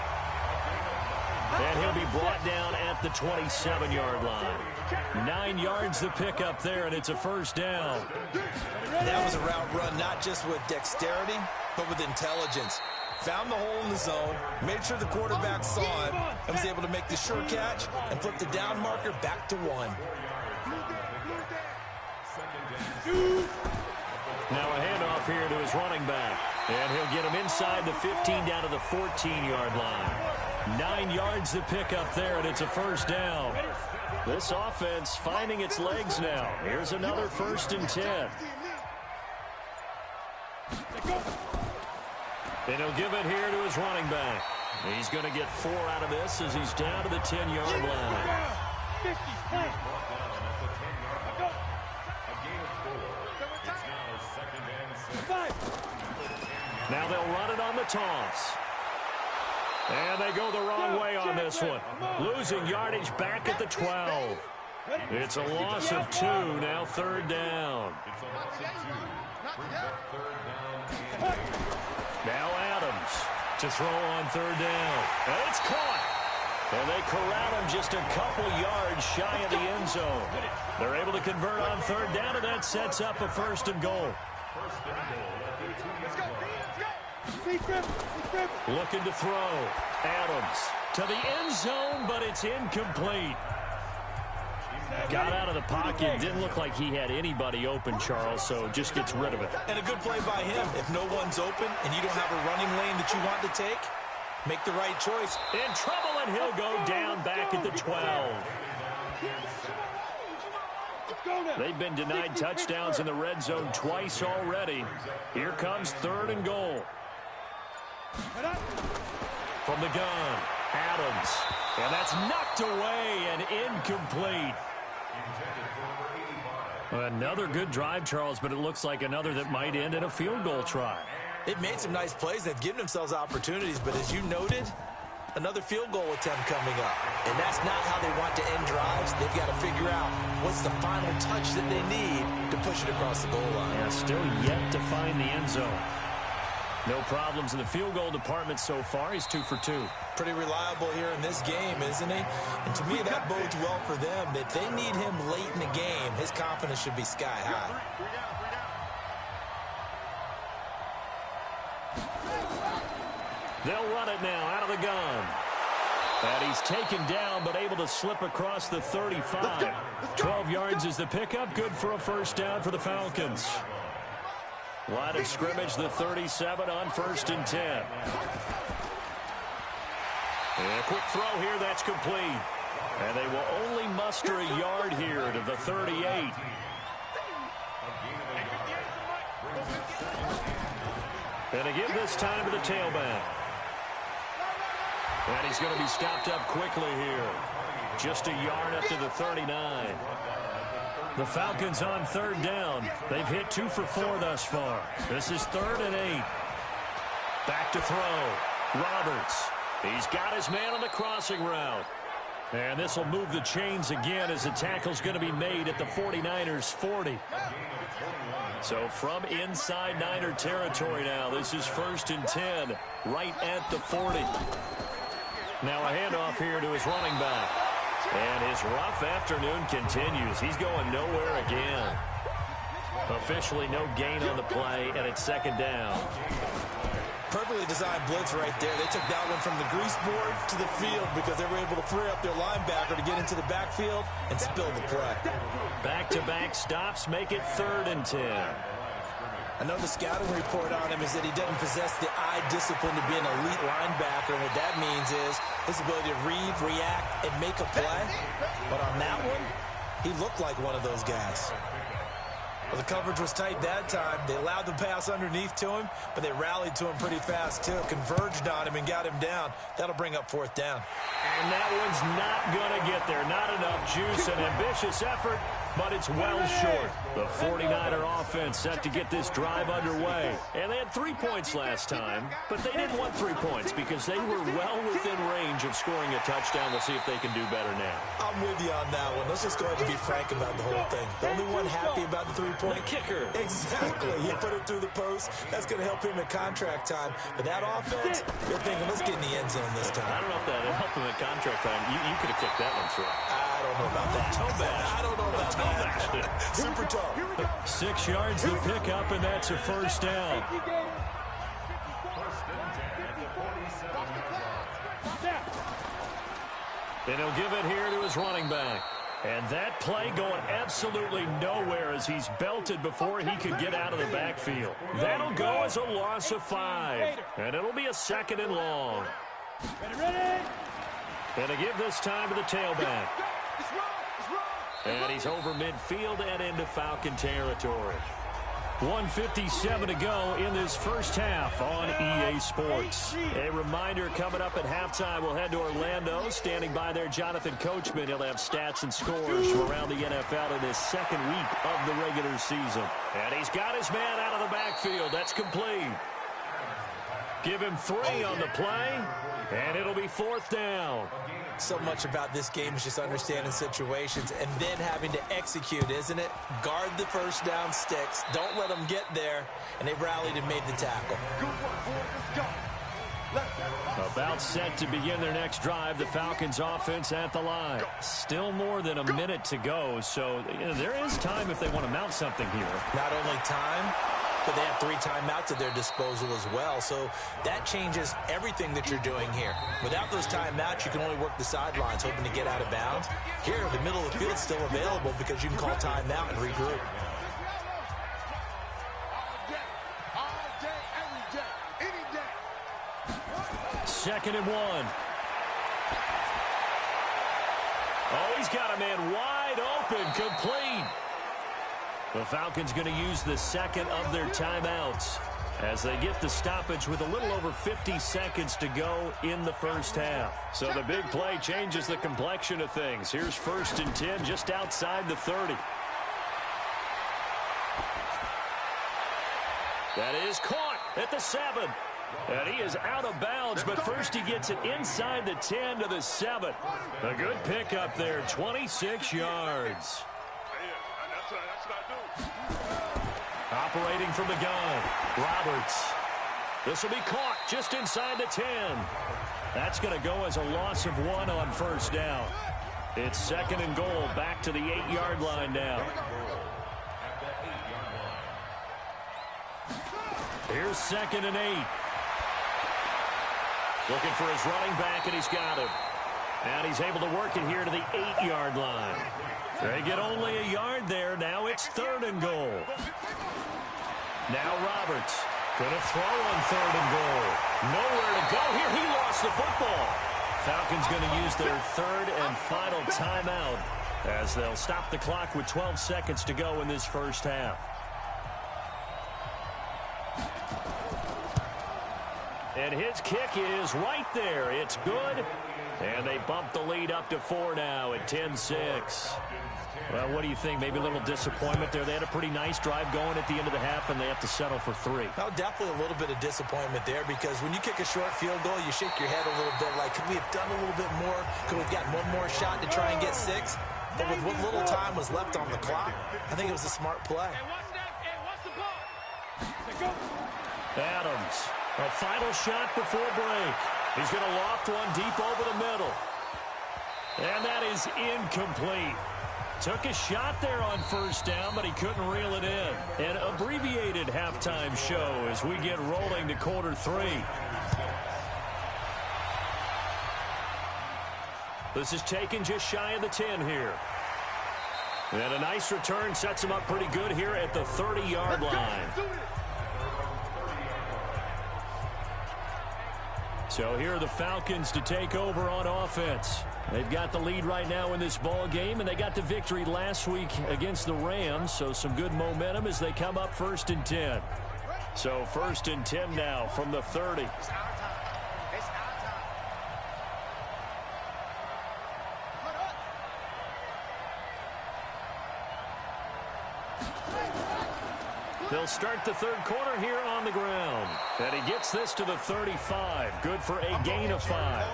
And he'll be brought down at the 27-yard line. 9 yards to pick up there, and it's a 1st down. That was a route run not just with dexterity, but with intelligence. Found the hole in the zone, made sure the quarterback saw him, and was able to make the sure catch and flip the down marker back to 1. Now a handoff here to his running back. And he'll get him inside the 15 down to the 14-yard line. 9 yards to pick up there, and it's a first down. This offense finding its legs now. Here's another 1st and 10. And he'll give it here to his running back. He's going to get 4 out of this as he's down to the 10-yard line. Now they'll run it on the toss. And they go the wrong way on this one. Losing yardage back at the 12. It's a loss of 2, now 3rd down. Now Adams to throw on 3rd down. And it's caught. And they corral him just a couple yards shy of the end zone. They're able to convert on 3rd down, and that sets up a 1st and goal. Looking to throw. Adams to the end zone, but it's incomplete. Got out of the pocket. Didn't look like he had anybody open, Charles, so just gets rid of it. And a good play by him. If no one's open and you don't have a running lane that you want to take, make the right choice. In trouble, and he'll go down back at the 12. They've been denied touchdowns in the red zone twice already. Here comes 3rd and goal. From the gun, Adams. And that's knocked away and incomplete. Another good drive, Charles, but it looks like another that might end in a field goal try. They've made some nice plays. They've given themselves opportunities, but as you noted, another field goal attempt coming up. And that's not how they want to end drives. They've got to figure out what's the final touch that they need to push it across the goal line. Yeah, still yet to find the end zone. No problems in the field goal department so far. He's 2 for 2. Pretty reliable here in this game, isn't he? And to me, that bodes well for them. That they need him late in the game. His confidence should be sky high. They'll run it now out of the gun. And he's taken down, but able to slip across the 35. 12 yards is the pickup. Good for a 1st down for the Falcons. Line of scrimmage, the 37 on 1st and 10. And a quick throw here, that's complete. And they will only muster a yard here to the 38. And they give this time to the tailback. And he's going to be stopped up quickly here. Just a yard up to the 39. The Falcons on 3rd down. They've hit 2 for 4 thus far. This is 3rd and 8. Back to throw. Roberts. He's got his man on the crossing route. And this will move the chains again as the tackle's going to be made at the 49ers 40. So from inside Niner territory now, this is 1st and 10, right at the 40. Now a handoff here to his running back. And his rough afternoon continues. He's going nowhere again. Officially no gain on the play, and it's 2nd down. Perfectly designed blitz right there. They took that one from the grease board to the field because they were able to free up their linebacker to get into the backfield and spill the play. Back-to-back stops make it 3rd and 10. I know the scouting report on him is that he doesn't possess the eye discipline to be an elite linebacker. And what that means is his ability to read, react, and make a play. But on that one, he looked like one of those guys. Well, the coverage was tight that time. They allowed the pass underneath to him, but they rallied to him pretty fast, too. Converged on him and got him down. That'll bring up 4th down. And that one's not going to get there. Not enough juice. An ambitious effort, but it's well short. The 49er offense set to get this drive underway. And they had 3 points last time, but they didn't want 3 points because they were well within range of scoring a touchdown. We'll see if they can do better now. I'm with you on that one. Let's just go ahead and be frank about the whole thing. The only one happy about the 3-point. The kicker. Exactly. He put it through the post. That's going to help him at contract time. But that offense, they're thinking, let's get in the end zone this time. I don't know if that helped him at contract time. You could have kicked that one through. I don't know about that. Toe bash. I don't know about that. Super toe. 6 yards the pickup, and that's a 1st down. And he'll give it here to his running back. And that play going absolutely nowhere as he's belted before he could get out of the backfield. That'll go as a loss of 5. And it'll be a 2nd and long. And to give this time to the tailback. And he's over midfield and into Falcon territory. 1:57 to go in this first half on EA Sports. A reminder, coming up at halftime, we'll head to Orlando. Standing by there, Jonathan Coachman. He'll have stats and scores from around the NFL in his 2nd week of the regular season. And he's got his man out of the backfield. That's complete. Give him 3 on the play, and it'll be 4th down. So much about this game is just understanding situations and then having to execute, isn't it? Guard the first down sticks. Don't let them get there. And they rallied and made the tackle. About set to begin their next drive, the Falcons offense at the line. Still more than a minute to go, so there is time if they want to mount something here. Not only time, but they have 3 timeouts at their disposal as well. So that changes everything that you're doing here. Without those timeouts, you can only work the sidelines, hoping to get out of bounds. Here, the middle of the field is still available because you can call timeout and regroup. All day, every day, any day. 2nd and 1. Oh, he's got a man wide open, complete. The Falcons going to use the 2nd of their timeouts as they get the stoppage with a little over 50 seconds to go in the first half. So the big play changes the complexion of things. Here's 1st and 10 just outside the 30. That is caught at the 7. And he is out of bounds, but first he gets it inside the 10 to the 7. A good pickup there, 26 yards. Operating from the gun, Roberts. This will be caught just inside the 10. That's going to go as a loss of 1 on 1st down. It's 2nd and goal, back to the 8-yard line now. Here's 2nd and 8. Looking for his running back, and he's got him. And he's able to work it here to the 8-yard line. They get only a yard there. Now it's 3rd and goal. Now Roberts going to throw on 3rd and goal. Nowhere to go here. He lost the football. Falcons going to use their 3rd and final timeout as they'll stop the clock with 12 seconds to go in this first half. And his kick is right there. It's good. And they bump the lead up to 4 now at 10-6. Well, what do you think? Maybe a little disappointment there. They had a pretty nice drive going at the end of the half, and they have to settle for 3. No, definitely a little bit of disappointment there because when you kick a short field goal, you shake your head a little bit like, could we have done a little bit more? Could we have gotten one more shot to try and get 6? But with what little time was left on the clock, I think it was a smart play. Adams, a final shot before break. He's going to loft one deep over the middle. And that is incomplete. Took a shot there on 1st down, but he couldn't reel it in. An abbreviated halftime show as we get rolling to quarter 3. This is taken just shy of the 10 here. And a nice return sets him up pretty good here at the 30-yard line. So here are the Falcons to take over on offense. They've got the lead right now in this ball game, and they got the victory last week against the Rams, so some good momentum as they come up 1st and 10. So 1st and 10 now from the 30. They'll start the 3rd quarter here on the ground. And he gets this to the 35. Good for a gain of 5.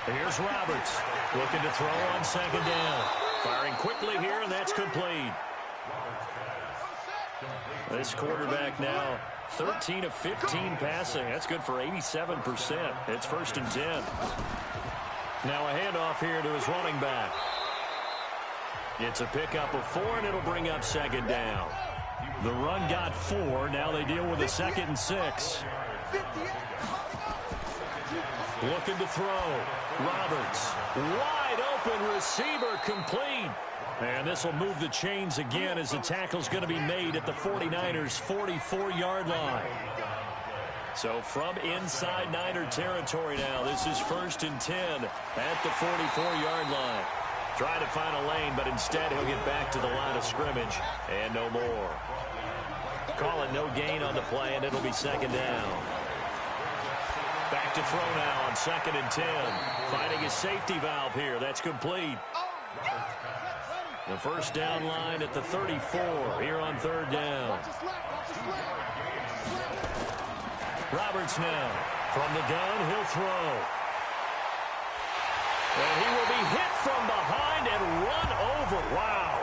Here's Roberts looking to throw on 2nd down. Firing quickly here, and that's complete. This quarterback now 13 of 15 passing. That's good for 87%. It's 1st and 10. Now a handoff here to his running back. It's a pickup of 4, and it'll bring up 2nd down. The run got 4. Now they deal with a 2nd and 6. Looking to throw. Roberts. Wide open receiver complete. And this will move the chains again as the tackle's going to be made at the 49ers' 44-yard line. So from inside Niner territory now, this is 1st and 10 at the 44-yard line. Trying to find a lane, but instead he'll get back to the line of scrimmage and no more. Call it no gain on the play, and it'll be 2nd down. Back to throw now on 2nd and 10. Finding his safety valve here. That's complete. The first down line at the 34 here on 3rd down. Roberts now. From the gun, he'll throw. And he will be hit from behind and run over. Wow.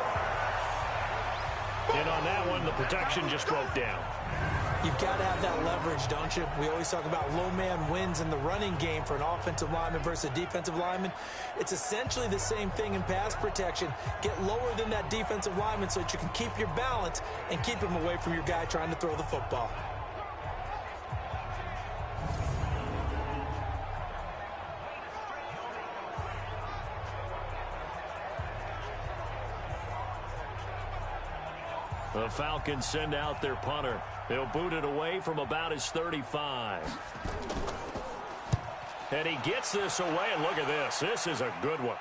And on that one, the protection just broke down. You've got to have that leverage, don't you? We always talk about low man wins in the running game for an offensive lineman versus a defensive lineman. It's essentially the same thing in pass protection. Get lower than that defensive lineman so that you can keep your balance and keep him away from your guy trying to throw the football. The Falcons send out their punter. They'll boot it away from about his 35. And he gets this away, and look at this. This is a good one.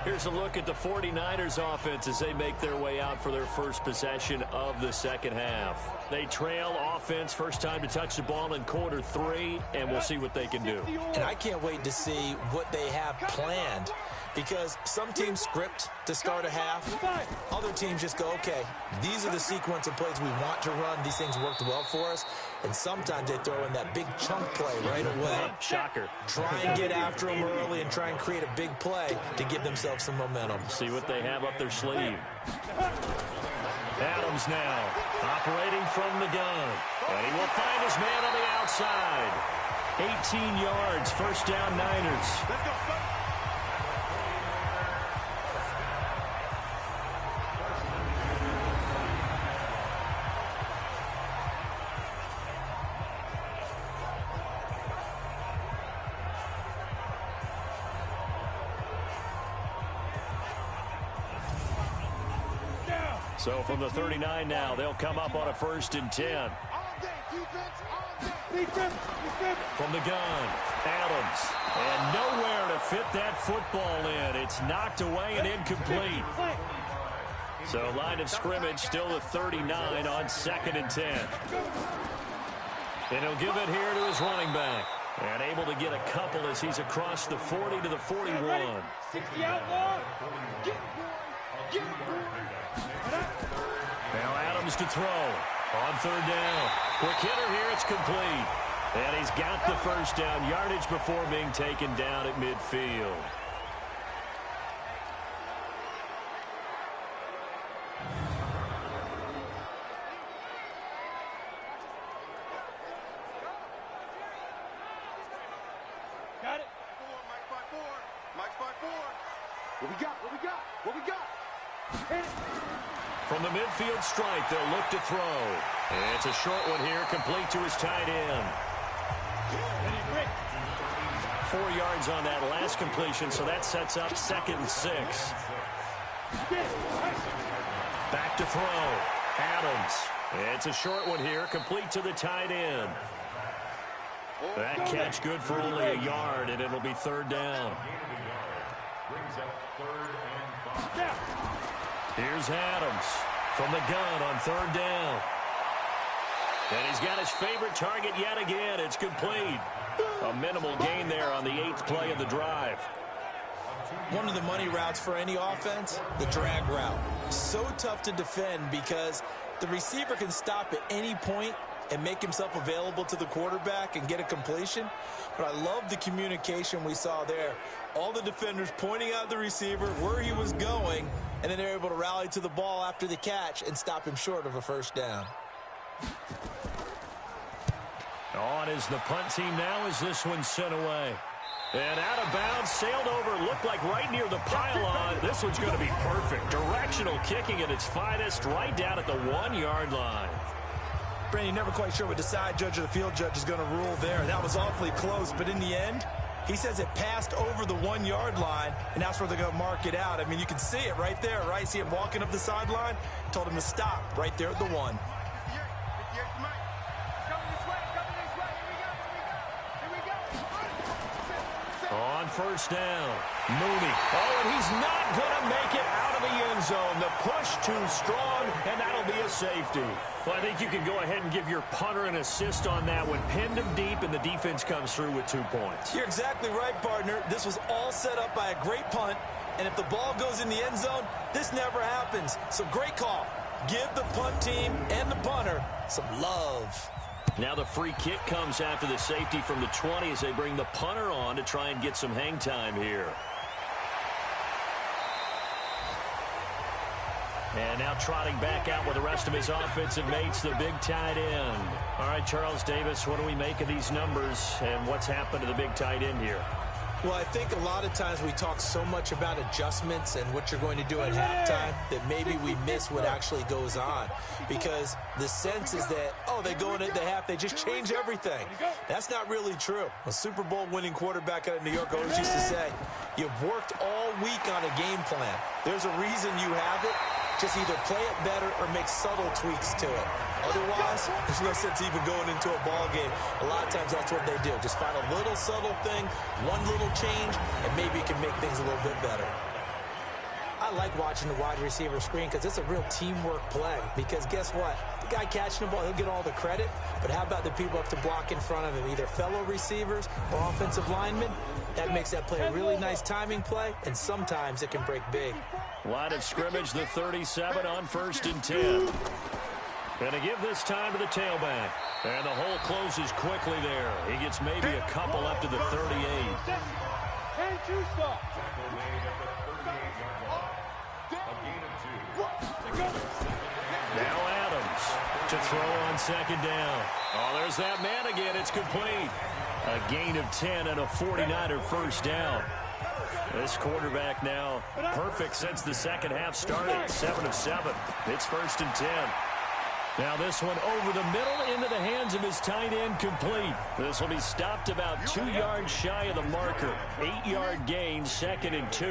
Here's a look at the 49ers offense as they make their way out for their first possession of the second half. They trail offense, first time to touch the ball in quarter 3, and we'll see what they can do. And I can't wait to see what they have planned, because some teams script to start a half. Other teams just go, okay, these are the sequence of plays we want to run. These things worked well for us. And sometimes they throw in that big chunk play right away. Shocker. Try and get after them early and try and create a big play to give themselves some momentum. See what they have up their sleeve. Adams now operating from the gun. And he will find his man on the outside. 18 yards, first down Niners. Let's go. So from the 39 now, they'll come up on a 1st and 10. From the gun, Adams. And nowhere to fit that football in. It's knocked away and incomplete. So line of scrimmage still the 39 on 2nd and 10. And he'll give it here to his running back. And able to get a couple as he's across the 40 to the 41. 60 outlaw. Now Adams to throw on 3rd down. Quick hitter here, it's complete. And he's got the first down, yardage before being taken down at midfield. Got it. Mike's by 4. What we got? What we got? What we got? Hit it. From the midfield stripe, they'll look to throw. And it's a short one here, complete to his tight end. 4 yards on that last completion, so that sets up 2nd and 6. Back to throw. Adams. It's a short one here, complete to the tight end. That catch good for only a yard, and it'll be 3rd down. Here's Adams from the gun on 3rd down. And he's got his favorite target yet again. It's complete. A minimal gain there on the 8th play of the drive. One of the money routes for any offense, the drag route. So tough to defend because the receiver can stop at any point and make himself available to the quarterback and get a completion. But I love the communication we saw there. All the defenders pointing out the receiver, where he was going, and then they're able to rally to the ball after the catch and stop him short of a first down. On is the punt team now as this one's sent away. And out of bounds, sailed over, looked like right near the pylon. This one's going to be perfect. Directional kicking at its finest, right down at the 1-yard line. Brandon, never quite sure what the side judge or the field judge is going to rule there. That was awfully close, but in the end, he says it passed over the 1-yard line, and that's where they're going to mark it out. I mean, you can see it right there, right? See him walking up the sideline? Told him to stop right there at the 1. On first down, Mooney. Oh, and he's not going to make it out of the end zone. The push too strong, and that'll be a safety. Well, I think you can go ahead and give your punter an assist on that one. Pinned him deep, and the defense comes through with 2 points. You're exactly right, partner. This was all set up by a great punt, and if the ball goes in the end zone, this never happens. So great call. Give the punt team and the punter some love. Now the free kick comes after the safety from the 20 as they bring the punter on to try and get some hang time here. And now trotting back out with the rest of his offensive mates, the big tight end. All right, Charles Davis, what do we make of these numbers, and what's happened to the big tight end here? Well, I think a lot of times we talk so much about adjustments and what you're going to do at halftime that maybe we miss what actually goes on. Because the sense is that, oh, they go in at the half, they just change everything. That's not really true. A Super Bowl winning quarterback out of New York always used to say, you've worked all week on a game plan. There's a reason you have it. Just either play it better or make subtle tweaks to it. Otherwise, there's no sense even going into a ball game. A lot of times that's what they do. Just find a little subtle thing, one little change, and maybe it can make things a little bit better. I like watching the wide receiver screen because it's a real teamwork play. Because guess what? The guy catching the ball, he'll get all the credit. But how about the people up to block in front of him, either fellow receivers or offensive linemen? That makes that play a really nice timing play, and sometimes it can break big. Line of scrimmage, the 37 on 1st and 10. Going to give this time to the tailback. And the hole closes quickly there. He gets maybe a couple up to the 38. Now Adams to throw on 2nd down. Oh, there's that man again. It's complete. A gain of 10 and a 49er first down. This quarterback now perfect since the second half started. 7 of 7. It's 1st and 10. Now this one over the middle into the hands of his tight end, complete. This will be stopped about 2 yards shy of the marker. 8-yard gain, 2nd and 2.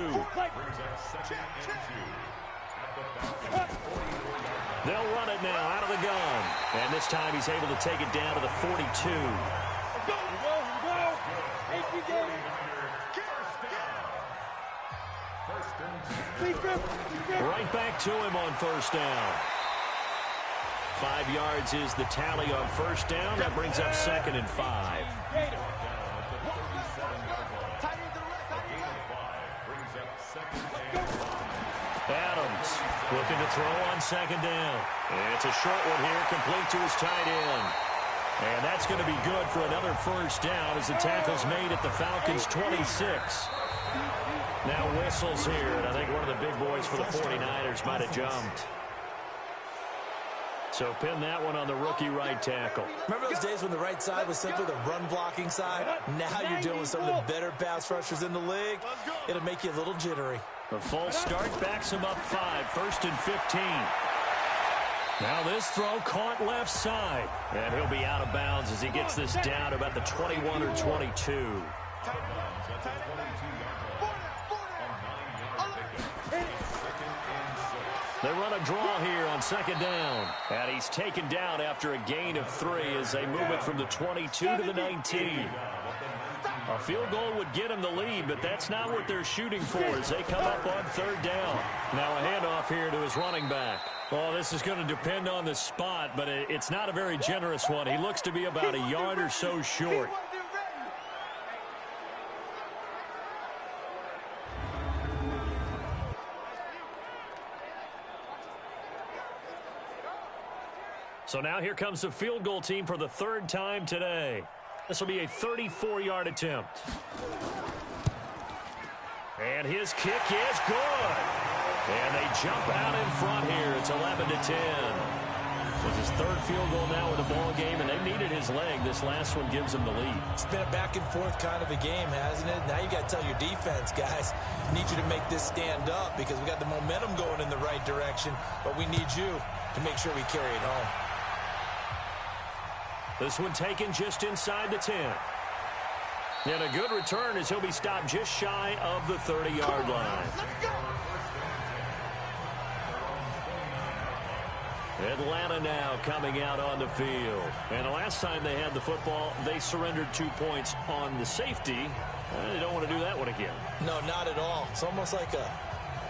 They'll run it now out of the gun. And this time he's able to take it down to the 42. Right back to him on first down. 5 yards is the tally on first down. That brings up 2nd and 5. Adams looking to throw on 2nd down. And it's a short one here, complete to his tight end. And that's going to be good for another first down as the tackle's made at the Falcons' 26. Now whistles here, and I think one of the big boys for the 49ers might have jumped. So pin that one on the rookie right tackle. Remember those days when the right side was simply the run-blocking side? Now you're dealing with some of the better pass rushers in the league. It'll make you a little jittery. The false start backs him up 5, 1st and 15. Now this throw caught left side. And he'll be out of bounds as he gets this down about the 21 or 22. They run a draw here on 2nd down. And he's taken down after a gain of 3 as they move it from the 22 to the 19. A field goal would get him the lead, but that's not what they're shooting for as they come up on 3rd down. Now a handoff here to his running back. Well, this is going to depend on the spot, but it's not a very generous one. He looks to be about a yard or so short. So now here comes the field goal team for the 3rd time today. This will be a 34-yard attempt. And his kick is good. And they jump out in front here. It's 11 to 10. With his third field goal now in the ball game, and they needed his leg. This last one gives them the lead. It's been a back-and-forth kind of a game, hasn't it? Now you got to tell your defense, guys, need you to make this stand up because we got the momentum going in the right direction, but we need you to make sure we carry it home. This one taken just inside the 10. And a good return as he'll be stopped just shy of the 30-yard line. Atlanta now coming out on the field. And the last time they had the football, they surrendered 2 points on the safety. They don't want to do that one again. No, not at all. It's almost like a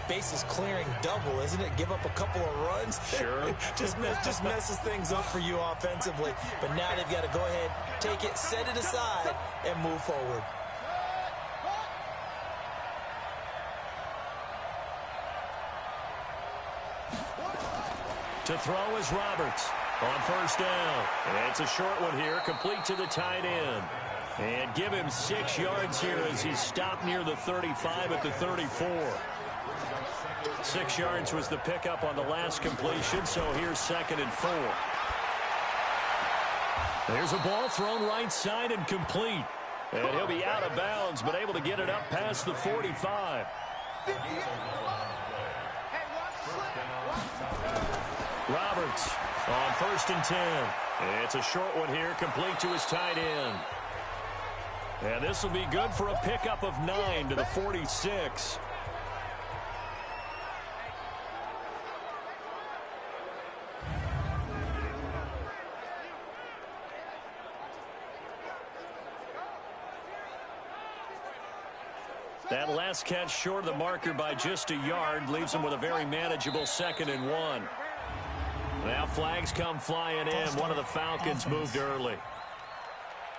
bases clearing double, isn't it? Give up a couple of runs. Sure. just messes things up for you offensively. But now they've got to go ahead, take it, set it aside, and move forward. To throw is Roberts on first down. And it's a short one here, complete to the tight end. And give him 6 yards here as he's stopped near the 35 at the 34. 6 yards was the pickup on the last completion, so here's 2nd and 4. There's a ball thrown right side and complete. And he'll be out of bounds, but able to get it up past the 45. Roberts on 1st and 10. It's a short one here, complete to his tight end. And this will be good for a pickup of 9 to the 46. That last catch short of the marker by just a yard leaves him with a very manageable 2nd and 1. Now flags come flying in. One of the Falcons moved early.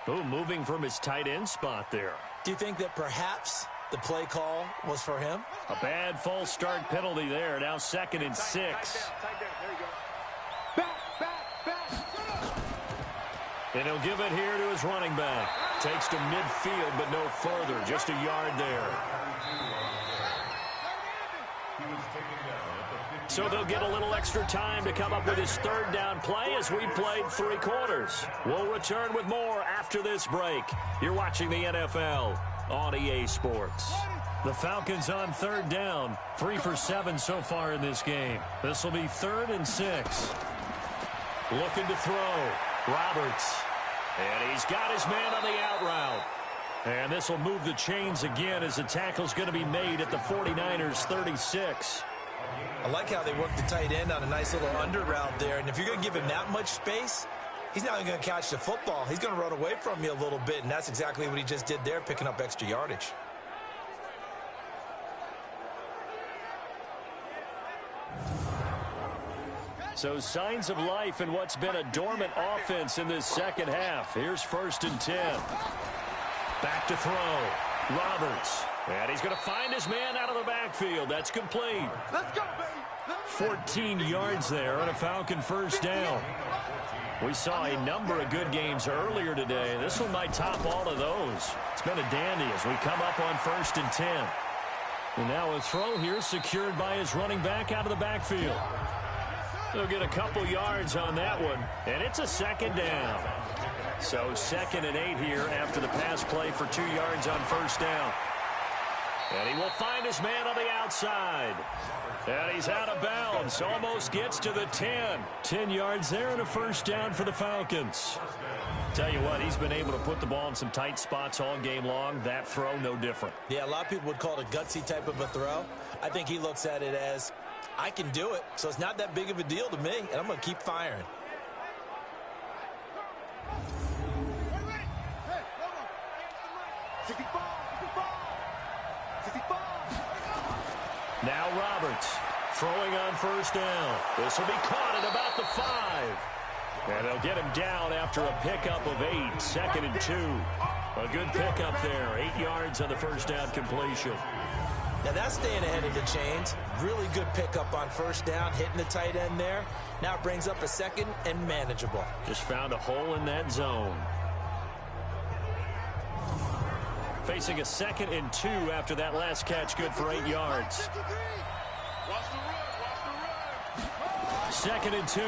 Ooh, moving from his tight end spot there. Do you think that perhaps the play call was for him? A bad false start penalty there. Now 2nd and 6. And he'll give it here to his running back. Takes to midfield, but no further. Just a yard there. So they'll get a little extra time to come up with his 3rd down play as we played 3 quarters. We'll return with more after this break. You're watching the NFL on EA Sports. The Falcons on 3rd down. 3 for 7 so far in this game. This will be 3rd and 6. Looking to throw. Roberts. And he's got his man on the out route. And this will move the chains again as the tackle's going to be made at the 49ers 36. I like how they work the tight end on a nice little under route there. And if you're going to give him that much space, he's not going to catch the football. He's going to run away from you a little bit, and that's exactly what he just did there, picking up extra yardage. So signs of life in what's been a dormant offense in this second half. Here's 1st and 10. Back to throw. Roberts. And he's going to find his man out of the backfield. That's complete. Let's go, baby. 14 yards there on a Falcon 1st down. We saw a number of good games earlier today. This one might top all of those. It's been a dandy as we come up on 1st and 10. And now a throw here secured by his running back out of the backfield. They'll get a couple yards on that one, and it's a 2nd down. So 2nd and 8 here after the pass play for 2 yards on 1st down. And he will find his man on the outside. And he's out of bounds. Almost gets to the 10. 10 yards there and a 1st down for the Falcons. Tell you what, he's been able to put the ball in some tight spots all game long. That throw, no different. Yeah, a lot of people would call it a gutsy type of a throw. I think he looks at it as, I can do it, so it's not that big of a deal to me, and I'm going to keep firing. Now Roberts throwing on 1st down. This will be caught at about the 5. And they'll get him down after a pickup of 8. 2nd and 2. A good pickup there. 8 yards on the 1st down completion. Now that's staying ahead of the chains. Really good pickup on 1st down, hitting the tight end there. Now it brings up a 2nd and manageable. Just found a hole in that zone. Facing a 2nd and 2 after that last catch, good for 8 yards. 2nd and 2.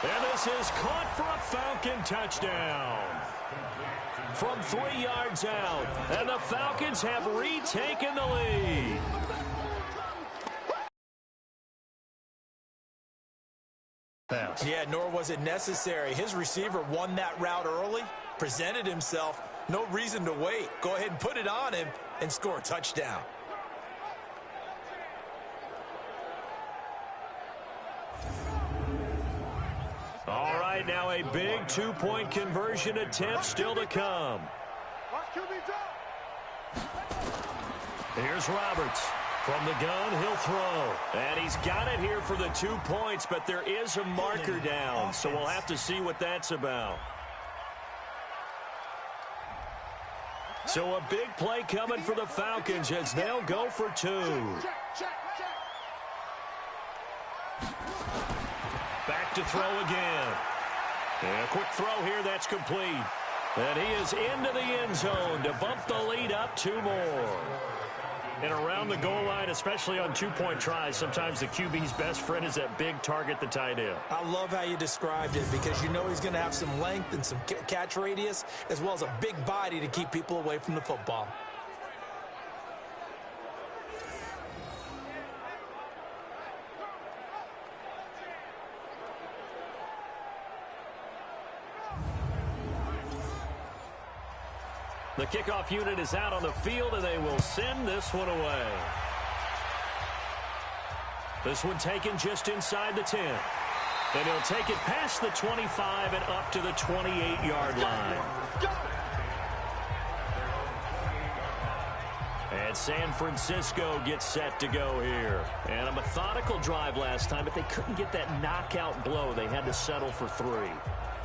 And this is caught for a Falcon touchdown. From 3 yards out, and the Falcons have retaken the lead. Pass. Yeah, nor was it necessary. His receiver won that route early, presented himself. No reason to wait. Go ahead and put it on him and score a touchdown. All right, now a big two-point conversion attempt still to come. Here's Roberts. From the gun, he'll throw. And he's got it here for the 2 points, but there is a marker down, so we'll have to see what that's about. So a big play coming for the Falcons as they'll go for 2. Back to throw again. And a quick throw here that's complete. And he is into the end zone to bump the lead up 2 more. And around the goal line, especially on two-point tries, sometimes the QB's best friend is that big target, the tight end. I love how you described it because you know he's going to have some length and some catch radius as well as a big body to keep people away from the football. The kickoff unit is out on the field, and they will send this one away. This one taken just inside the 10. And he'll take it past the 25 and up to the 28-yard line. And San Francisco gets set to go here. And a methodical drive last time, but they couldn't get that knockout blow. They had to settle for 3.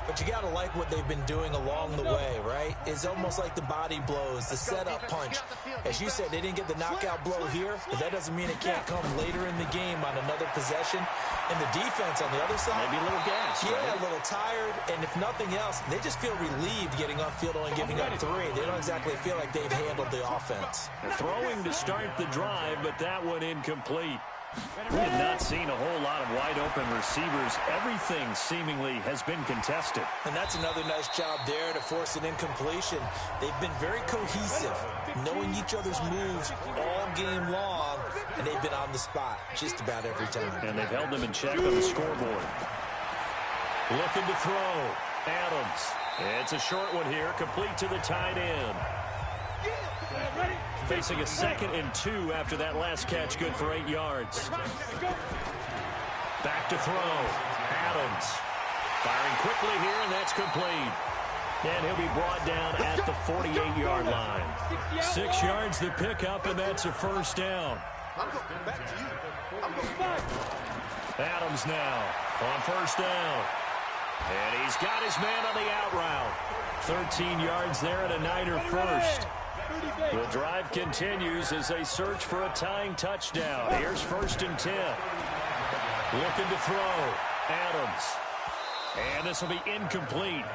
But you got to like what they've been doing along the way, right? It's almost like the body blows, the setup punch. As you said, they didn't get the knockout blow here, but that doesn't mean it can't come later in the game on another possession. And the defense on the other side, maybe a little gas. Yeah, right? a little tired. And if nothing else, they just feel relieved getting upfield and giving up 3. They don't exactly feel like they've handled the offense. Throwing to start the drive, but that one incomplete. We have not seen a whole lot of wide-open receivers. Everything seemingly has been contested. And that's another nice job there to force an incompletion. They've been very cohesive, knowing each other's moves all game long, and they've been on the spot just about every time. And they've held them in check on the scoreboard. Looking to throw. Adams. It's a short one here, complete to the tight end. Facing a 2nd and 2 after that last catch, good for 8 yards. Back to throw. Adams. Firing quickly here, and that's complete. And he'll be brought down at the 48-yard line. 6 yards to pick up, and that's a first down. Adams now on first down. And he's got his man on the out route. 13 yards there and a Niner first. The drive continues as they search for a tying touchdown. Here's 1st and 10. Looking to throw. Adams. And this will be incomplete.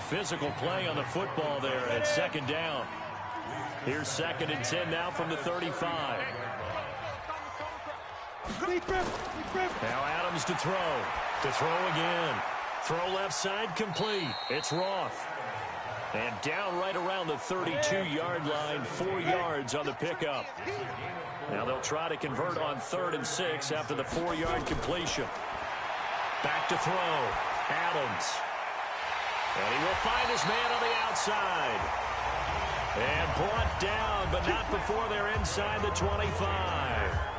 Physical play on the football there at 2nd down. Here's 2nd and 10 now from the 35. Now Adams to throw. To throw again. Throw left side complete. It's Roth. And down right around the 32-yard line, 4 yards on the pickup. Now they'll try to convert on 3rd and 6 after the 4-yard completion. Back to throw. Adams. And he will find his man on the outside. And brought down, but not before they're inside the 25.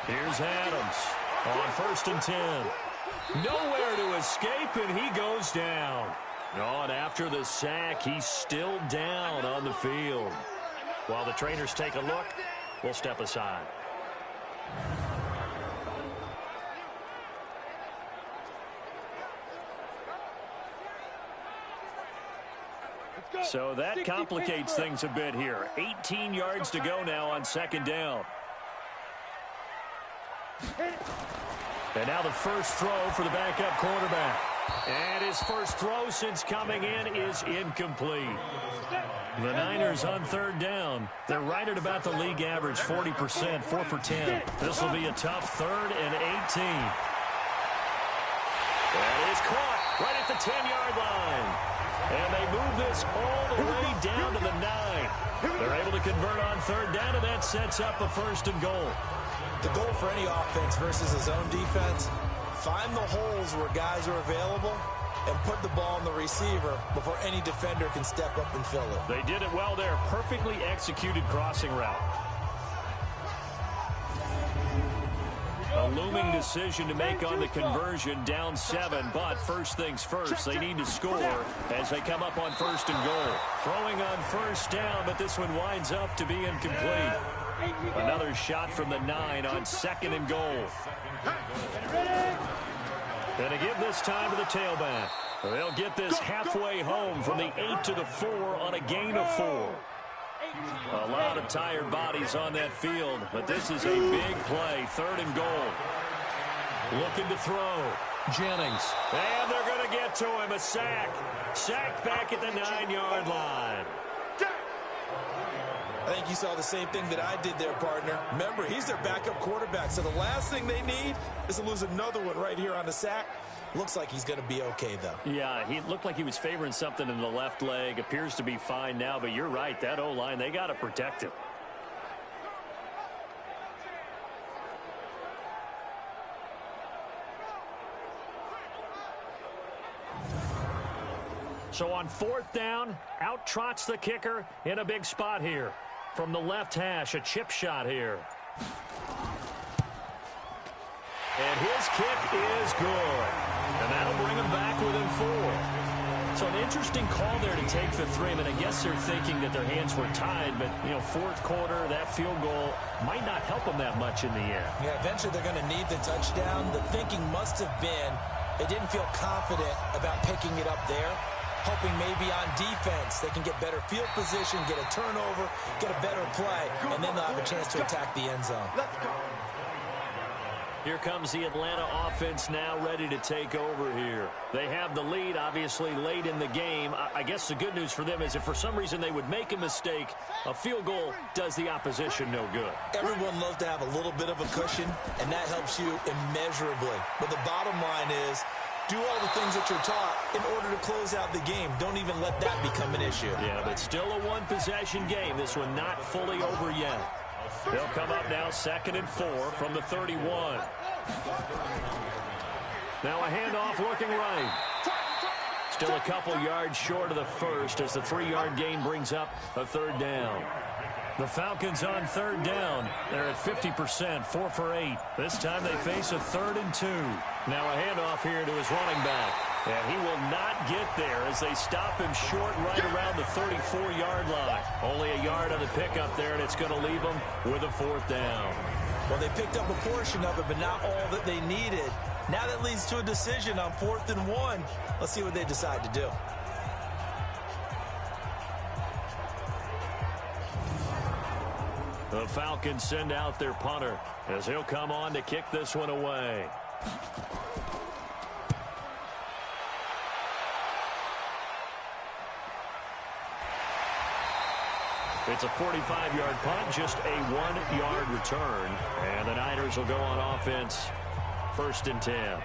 Here's Adams on 1st and 10. Nowhere to escape, and he goes down. Oh, and after the sack, he's still down on the field. While the trainers take a look, we'll step aside. So that complicates things a bit here. 18 yards to go now on second down. And now the first throw for the backup quarterback. And his first throw since coming in is incomplete. The Niners on third down. They're right at about the league average, 40%, 4 for 10. This will be a tough 3rd and 18. That is caught right at the 10-yard line. And they move this all the way down to the 9. They're able to convert on third down, and that sets up a 1st and goal. The goal for any offense versus a zone defense, find the holes where guys are available and put the ball in the receiver before any defender can step up and fill it. They did it well there. Perfectly executed crossing route. A looming decision to make on the conversion, down 7, but first things first, they need to score as they come up on 1st and goal. Throwing on 1st down, but this one winds up to be incomplete. Another shot from the 9 on 2nd and goal. And to give this time to the tailback. They'll get this halfway home from the 8 to the 4 on a gain of 4. A lot of tired bodies on that field, but this is a big play, 3rd and goal. Looking to throw. Jennings. And they're going to get to him, a sack. Sacked back at the 9-yard line. I think you saw the same thing that I did there, partner. Remember, he's their backup quarterback, so the last thing they need is to lose another one right here on the sack. Looks like he's going to be okay, though. Yeah, he looked like he was favoring something in the left leg. Appears to be fine now, but you're right. That O-line, they got to protect him. So on 4th down, out trots the kicker in a big spot here. From the left hash, a chip shot here. And his kick is good. And that'll bring him back within 4. So an interesting call there to take the 3. I mean, I guess they're thinking that their hands were tied, but, 4th quarter, that field goal might not help them that much in the end. Yeah, eventually they're going to need the touchdown. The thinking must have been they didn't feel confident about picking it up there, hoping maybe on defense they can get better field position, get a turnover, get a better play, and then they'll have a chance to attack the end zone. Here comes the Atlanta offense now ready to take over here. They have the lead, obviously, late in the game. I guess the good news for them is if for some reason they would make a mistake, a field goal does the opposition no good. Everyone loves to have a little bit of a cushion, and that helps you immeasurably. But the bottom line is, do all the things that you're taught in order to close out the game. Don't even let that become an issue. Yeah, but still a one-possession game. This one not fully over yet. They'll come up now 2nd and 4 from the 31. Now a handoff looking right. Still a couple yards short of the first as the 3-yard gain brings up a 3rd down. The Falcons on 3rd down. They're at 50%, 4 for 8. This time they face a 3rd and 2. Now a handoff here to his running back. And he will not get there as they stop him short right around the 34-yard line. Only a yard on the pickup there, and it's going to leave them with a 4th down. Well, they picked up a portion of it, but not all that they needed. Now that leads to a decision on 4th and 1. Let's see what they decide to do. The Falcons send out their punter as he'll come on to kick this one away. It's a 45-yard punt, just a 1-yard return. And the Niners will go on offense, 1st and 10.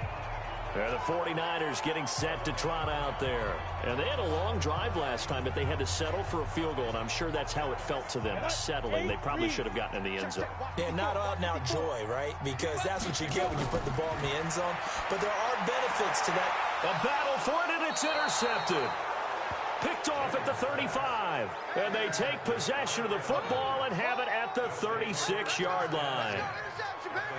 The 49ers getting set to trot out there. And they had a long drive last time, but they had to settle for a field goal, and I'm sure that's how it felt to them, settling. They probably should have gotten in the end zone. Yeah, not out-and-out joy, right? Because that's what you get when you put the ball in the end zone. But there are benefits to that. A battle for it, and it's intercepted. Picked off at the 35. And they take possession of the football and have it at the 36-yard line.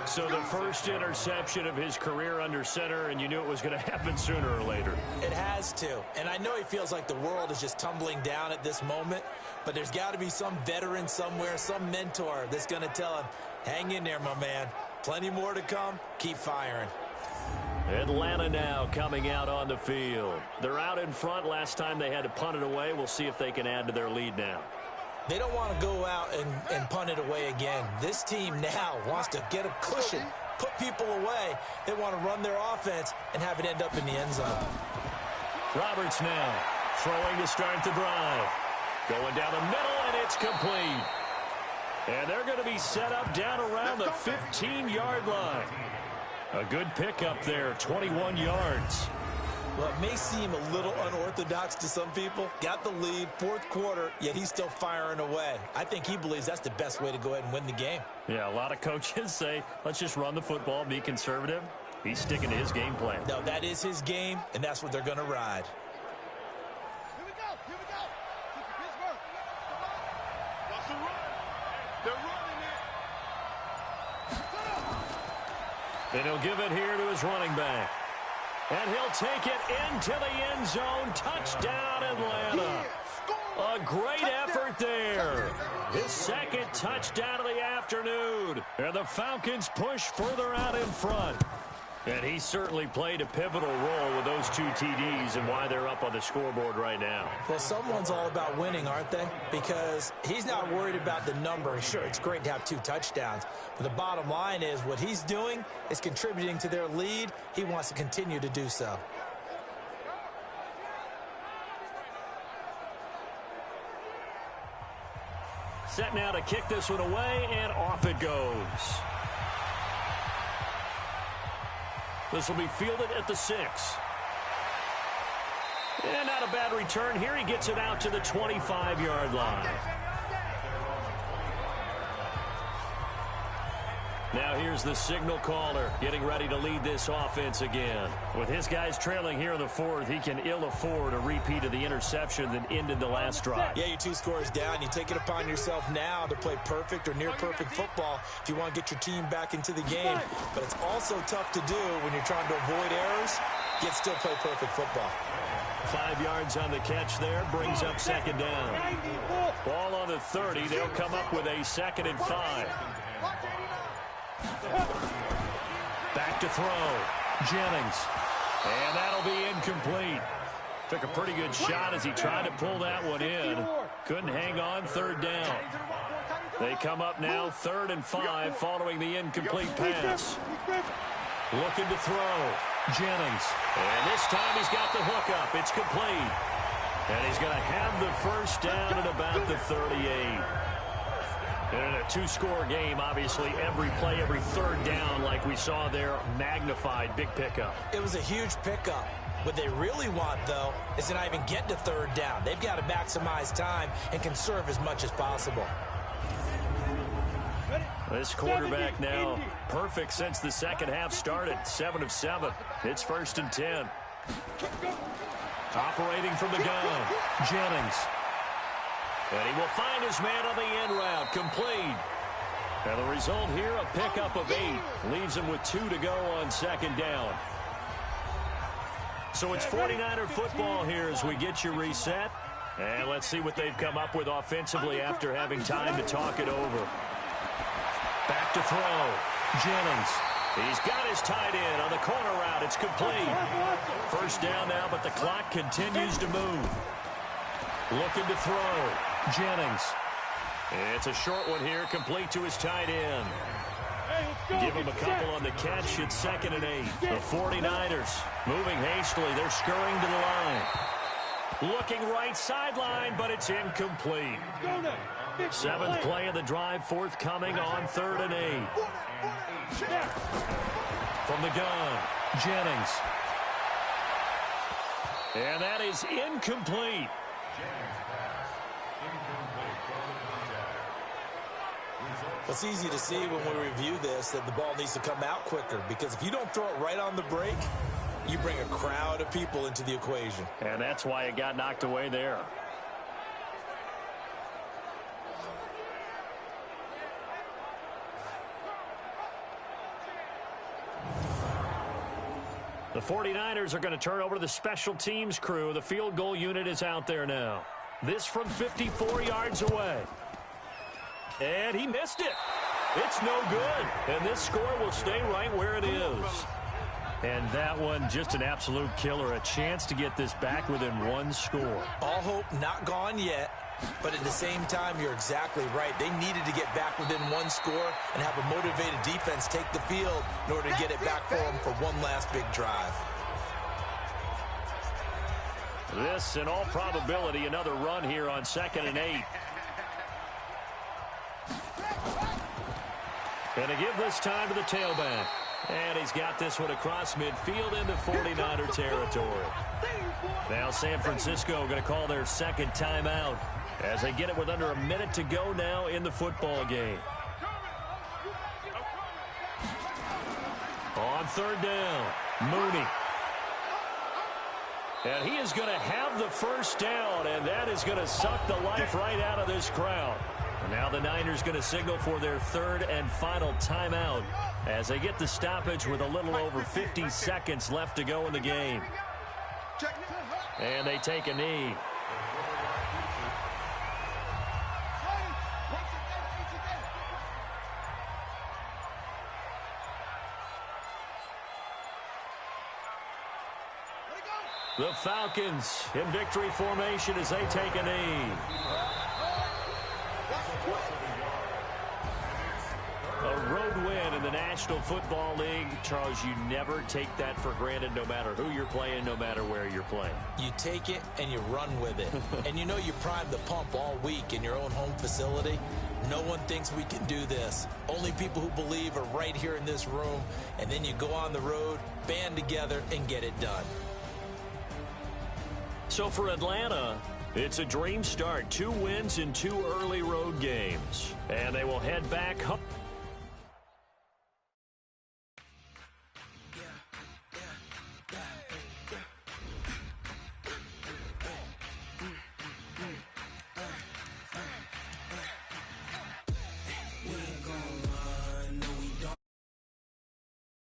So the first interception of his career under center, and you knew it was going to happen sooner or later. It has to. And I know he feels like the world is just tumbling down at this moment, but there's got to be some veteran somewhere, some mentor that's going to tell him, hang in there, my man. Plenty more to come. Keep firing. Atlanta now coming out on the field. They're out in front. Last time they had to punt it away. We'll see if they can add to their lead now. They don't want to go out and punt it away again. This team now wants to get a cushion, put people away. They want to run their offense and have it end up in the end zone. Roberts now throwing to start the drive. Going down the middle, and it's complete. And they're going to be set up down around the 15-yard line. A good pickup there, 21 yards. Well, it may seem a little unorthodox to some people. Got the lead, fourth quarter, yet he's still firing away. I think he believes that's the best way to go ahead and win the game. Yeah, a lot of coaches say, let's just run the football, be conservative. He's sticking to his game plan. No, that is his game, and that's what they're going to ride. Here we go. Pittsburgh. Come on. What's the run? They're running it. And he'll give it here to his running back. And he'll take it into the end zone. Touchdown, Atlanta. A great effort there. His second touchdown of the afternoon. And the Falcons push further out in front. And he certainly played a pivotal role with those 2 TDs and why they're up on the scoreboard right now. Well, someone's all about winning, aren't they? Because he's not worried about the number. Sure, it's great to have 2 touchdowns. But the bottom line is what he's doing is contributing to their lead. He wants to continue to do so. Set now to kick this one away, and off it goes. This will be fielded at the 6. And not a bad return here. He gets it out to the 25-yard line. Now here's the signal caller getting ready to lead this offense again. With his guys trailing here in the 4th, he can ill afford a repeat of the interception that ended the last drive. Yeah, you're 2 scores down. You take it upon yourself now to play perfect or near perfect football if you want to get your team back into the game. But it's also tough to do when you're trying to avoid errors, yet still play perfect football. 5 yards on the catch there, brings up second down. Ball on the 30. They'll come up with a 2nd and 5. Back to throw. Jennings. And that'll be incomplete. Took a pretty good shot as he tried to pull that one in. Couldn't hang on, 3rd down. They come up now, 3rd and 5 following the incomplete pass. Looking to throw. Jennings. And this time he's got the hook up. It's complete. And he's going to have the first down at about the 38. And in a 2-score game, obviously, every play, every 3rd down, like we saw there, magnified, big pickup. It was a huge pickup. What they really want, though, is to not even get to 3rd down. They've got to maximize time and conserve as much as possible. This quarterback now perfect since the second half started. 7 of 7. It's 1st and 10. Operating from the gun, Jennings. And he will find his man on the end route, complete. And the result here, a pickup of 8. Leaves him with 2 to go on 2nd down. So it's 49er football here as we get you reset. And let's see what they've come up with offensively after having time to talk it over. Back to throw. Jennings. He's got his tight end on the corner route. It's complete. 1st down now, but the clock continues to move. Looking to throw. Jennings. It's a short one here, complete to his tight end. Give him a couple on the catch. It's 2nd and 8. The 49ers moving hastily. They're scurrying to the line. Looking right sideline, but it's incomplete. 7th play of the drive, forthcoming on 3rd and 8. From the gun, Jennings. And that is incomplete. It's easy to see when we review this that the ball needs to come out quicker, because if you don't throw it right on the break, you bring a crowd of people into the equation. And that's why it got knocked away there. The 49ers are going to turn over to the special teams crew. The field goal unit is out there now. This from 54 yards away. And he missed it. It's no good. And this score will stay right where it is. And that one, just an absolute killer. A chance to get this back within one score. All hope not gone yet, but at the same time, you're exactly right. They needed to get back within one score and have a motivated defense take the field in order to get it back for them for one last big drive. This, in all probability, another run here on 2nd and 8. And to give this time to the tailback. And he's got this one across midfield into 49er territory. Now San Francisco going to call their second timeout as they get it with under a minute to go now in the football game. On 3rd down, Mooney. And he is going to have the first down, and that is going to suck the life right out of this crowd. And now the Niners going to signal for their 3rd and final timeout as they get the stoppage with a little over 50 seconds left to go in the game. And they take a knee. The Falcons in victory formation as they take a knee. A road win in the National Football League. Charles, you never take that for granted no matter who you're playing, no matter where you're playing. You take it and you run with it. And you know you primed the pump all week in your own home facility. No one thinks we can do this. Only people who believe are right here in this room. And then you go on the road, band together, and get it done. So for Atlanta, it's a dream start. 2 wins in 2 early road games. And they will head back home.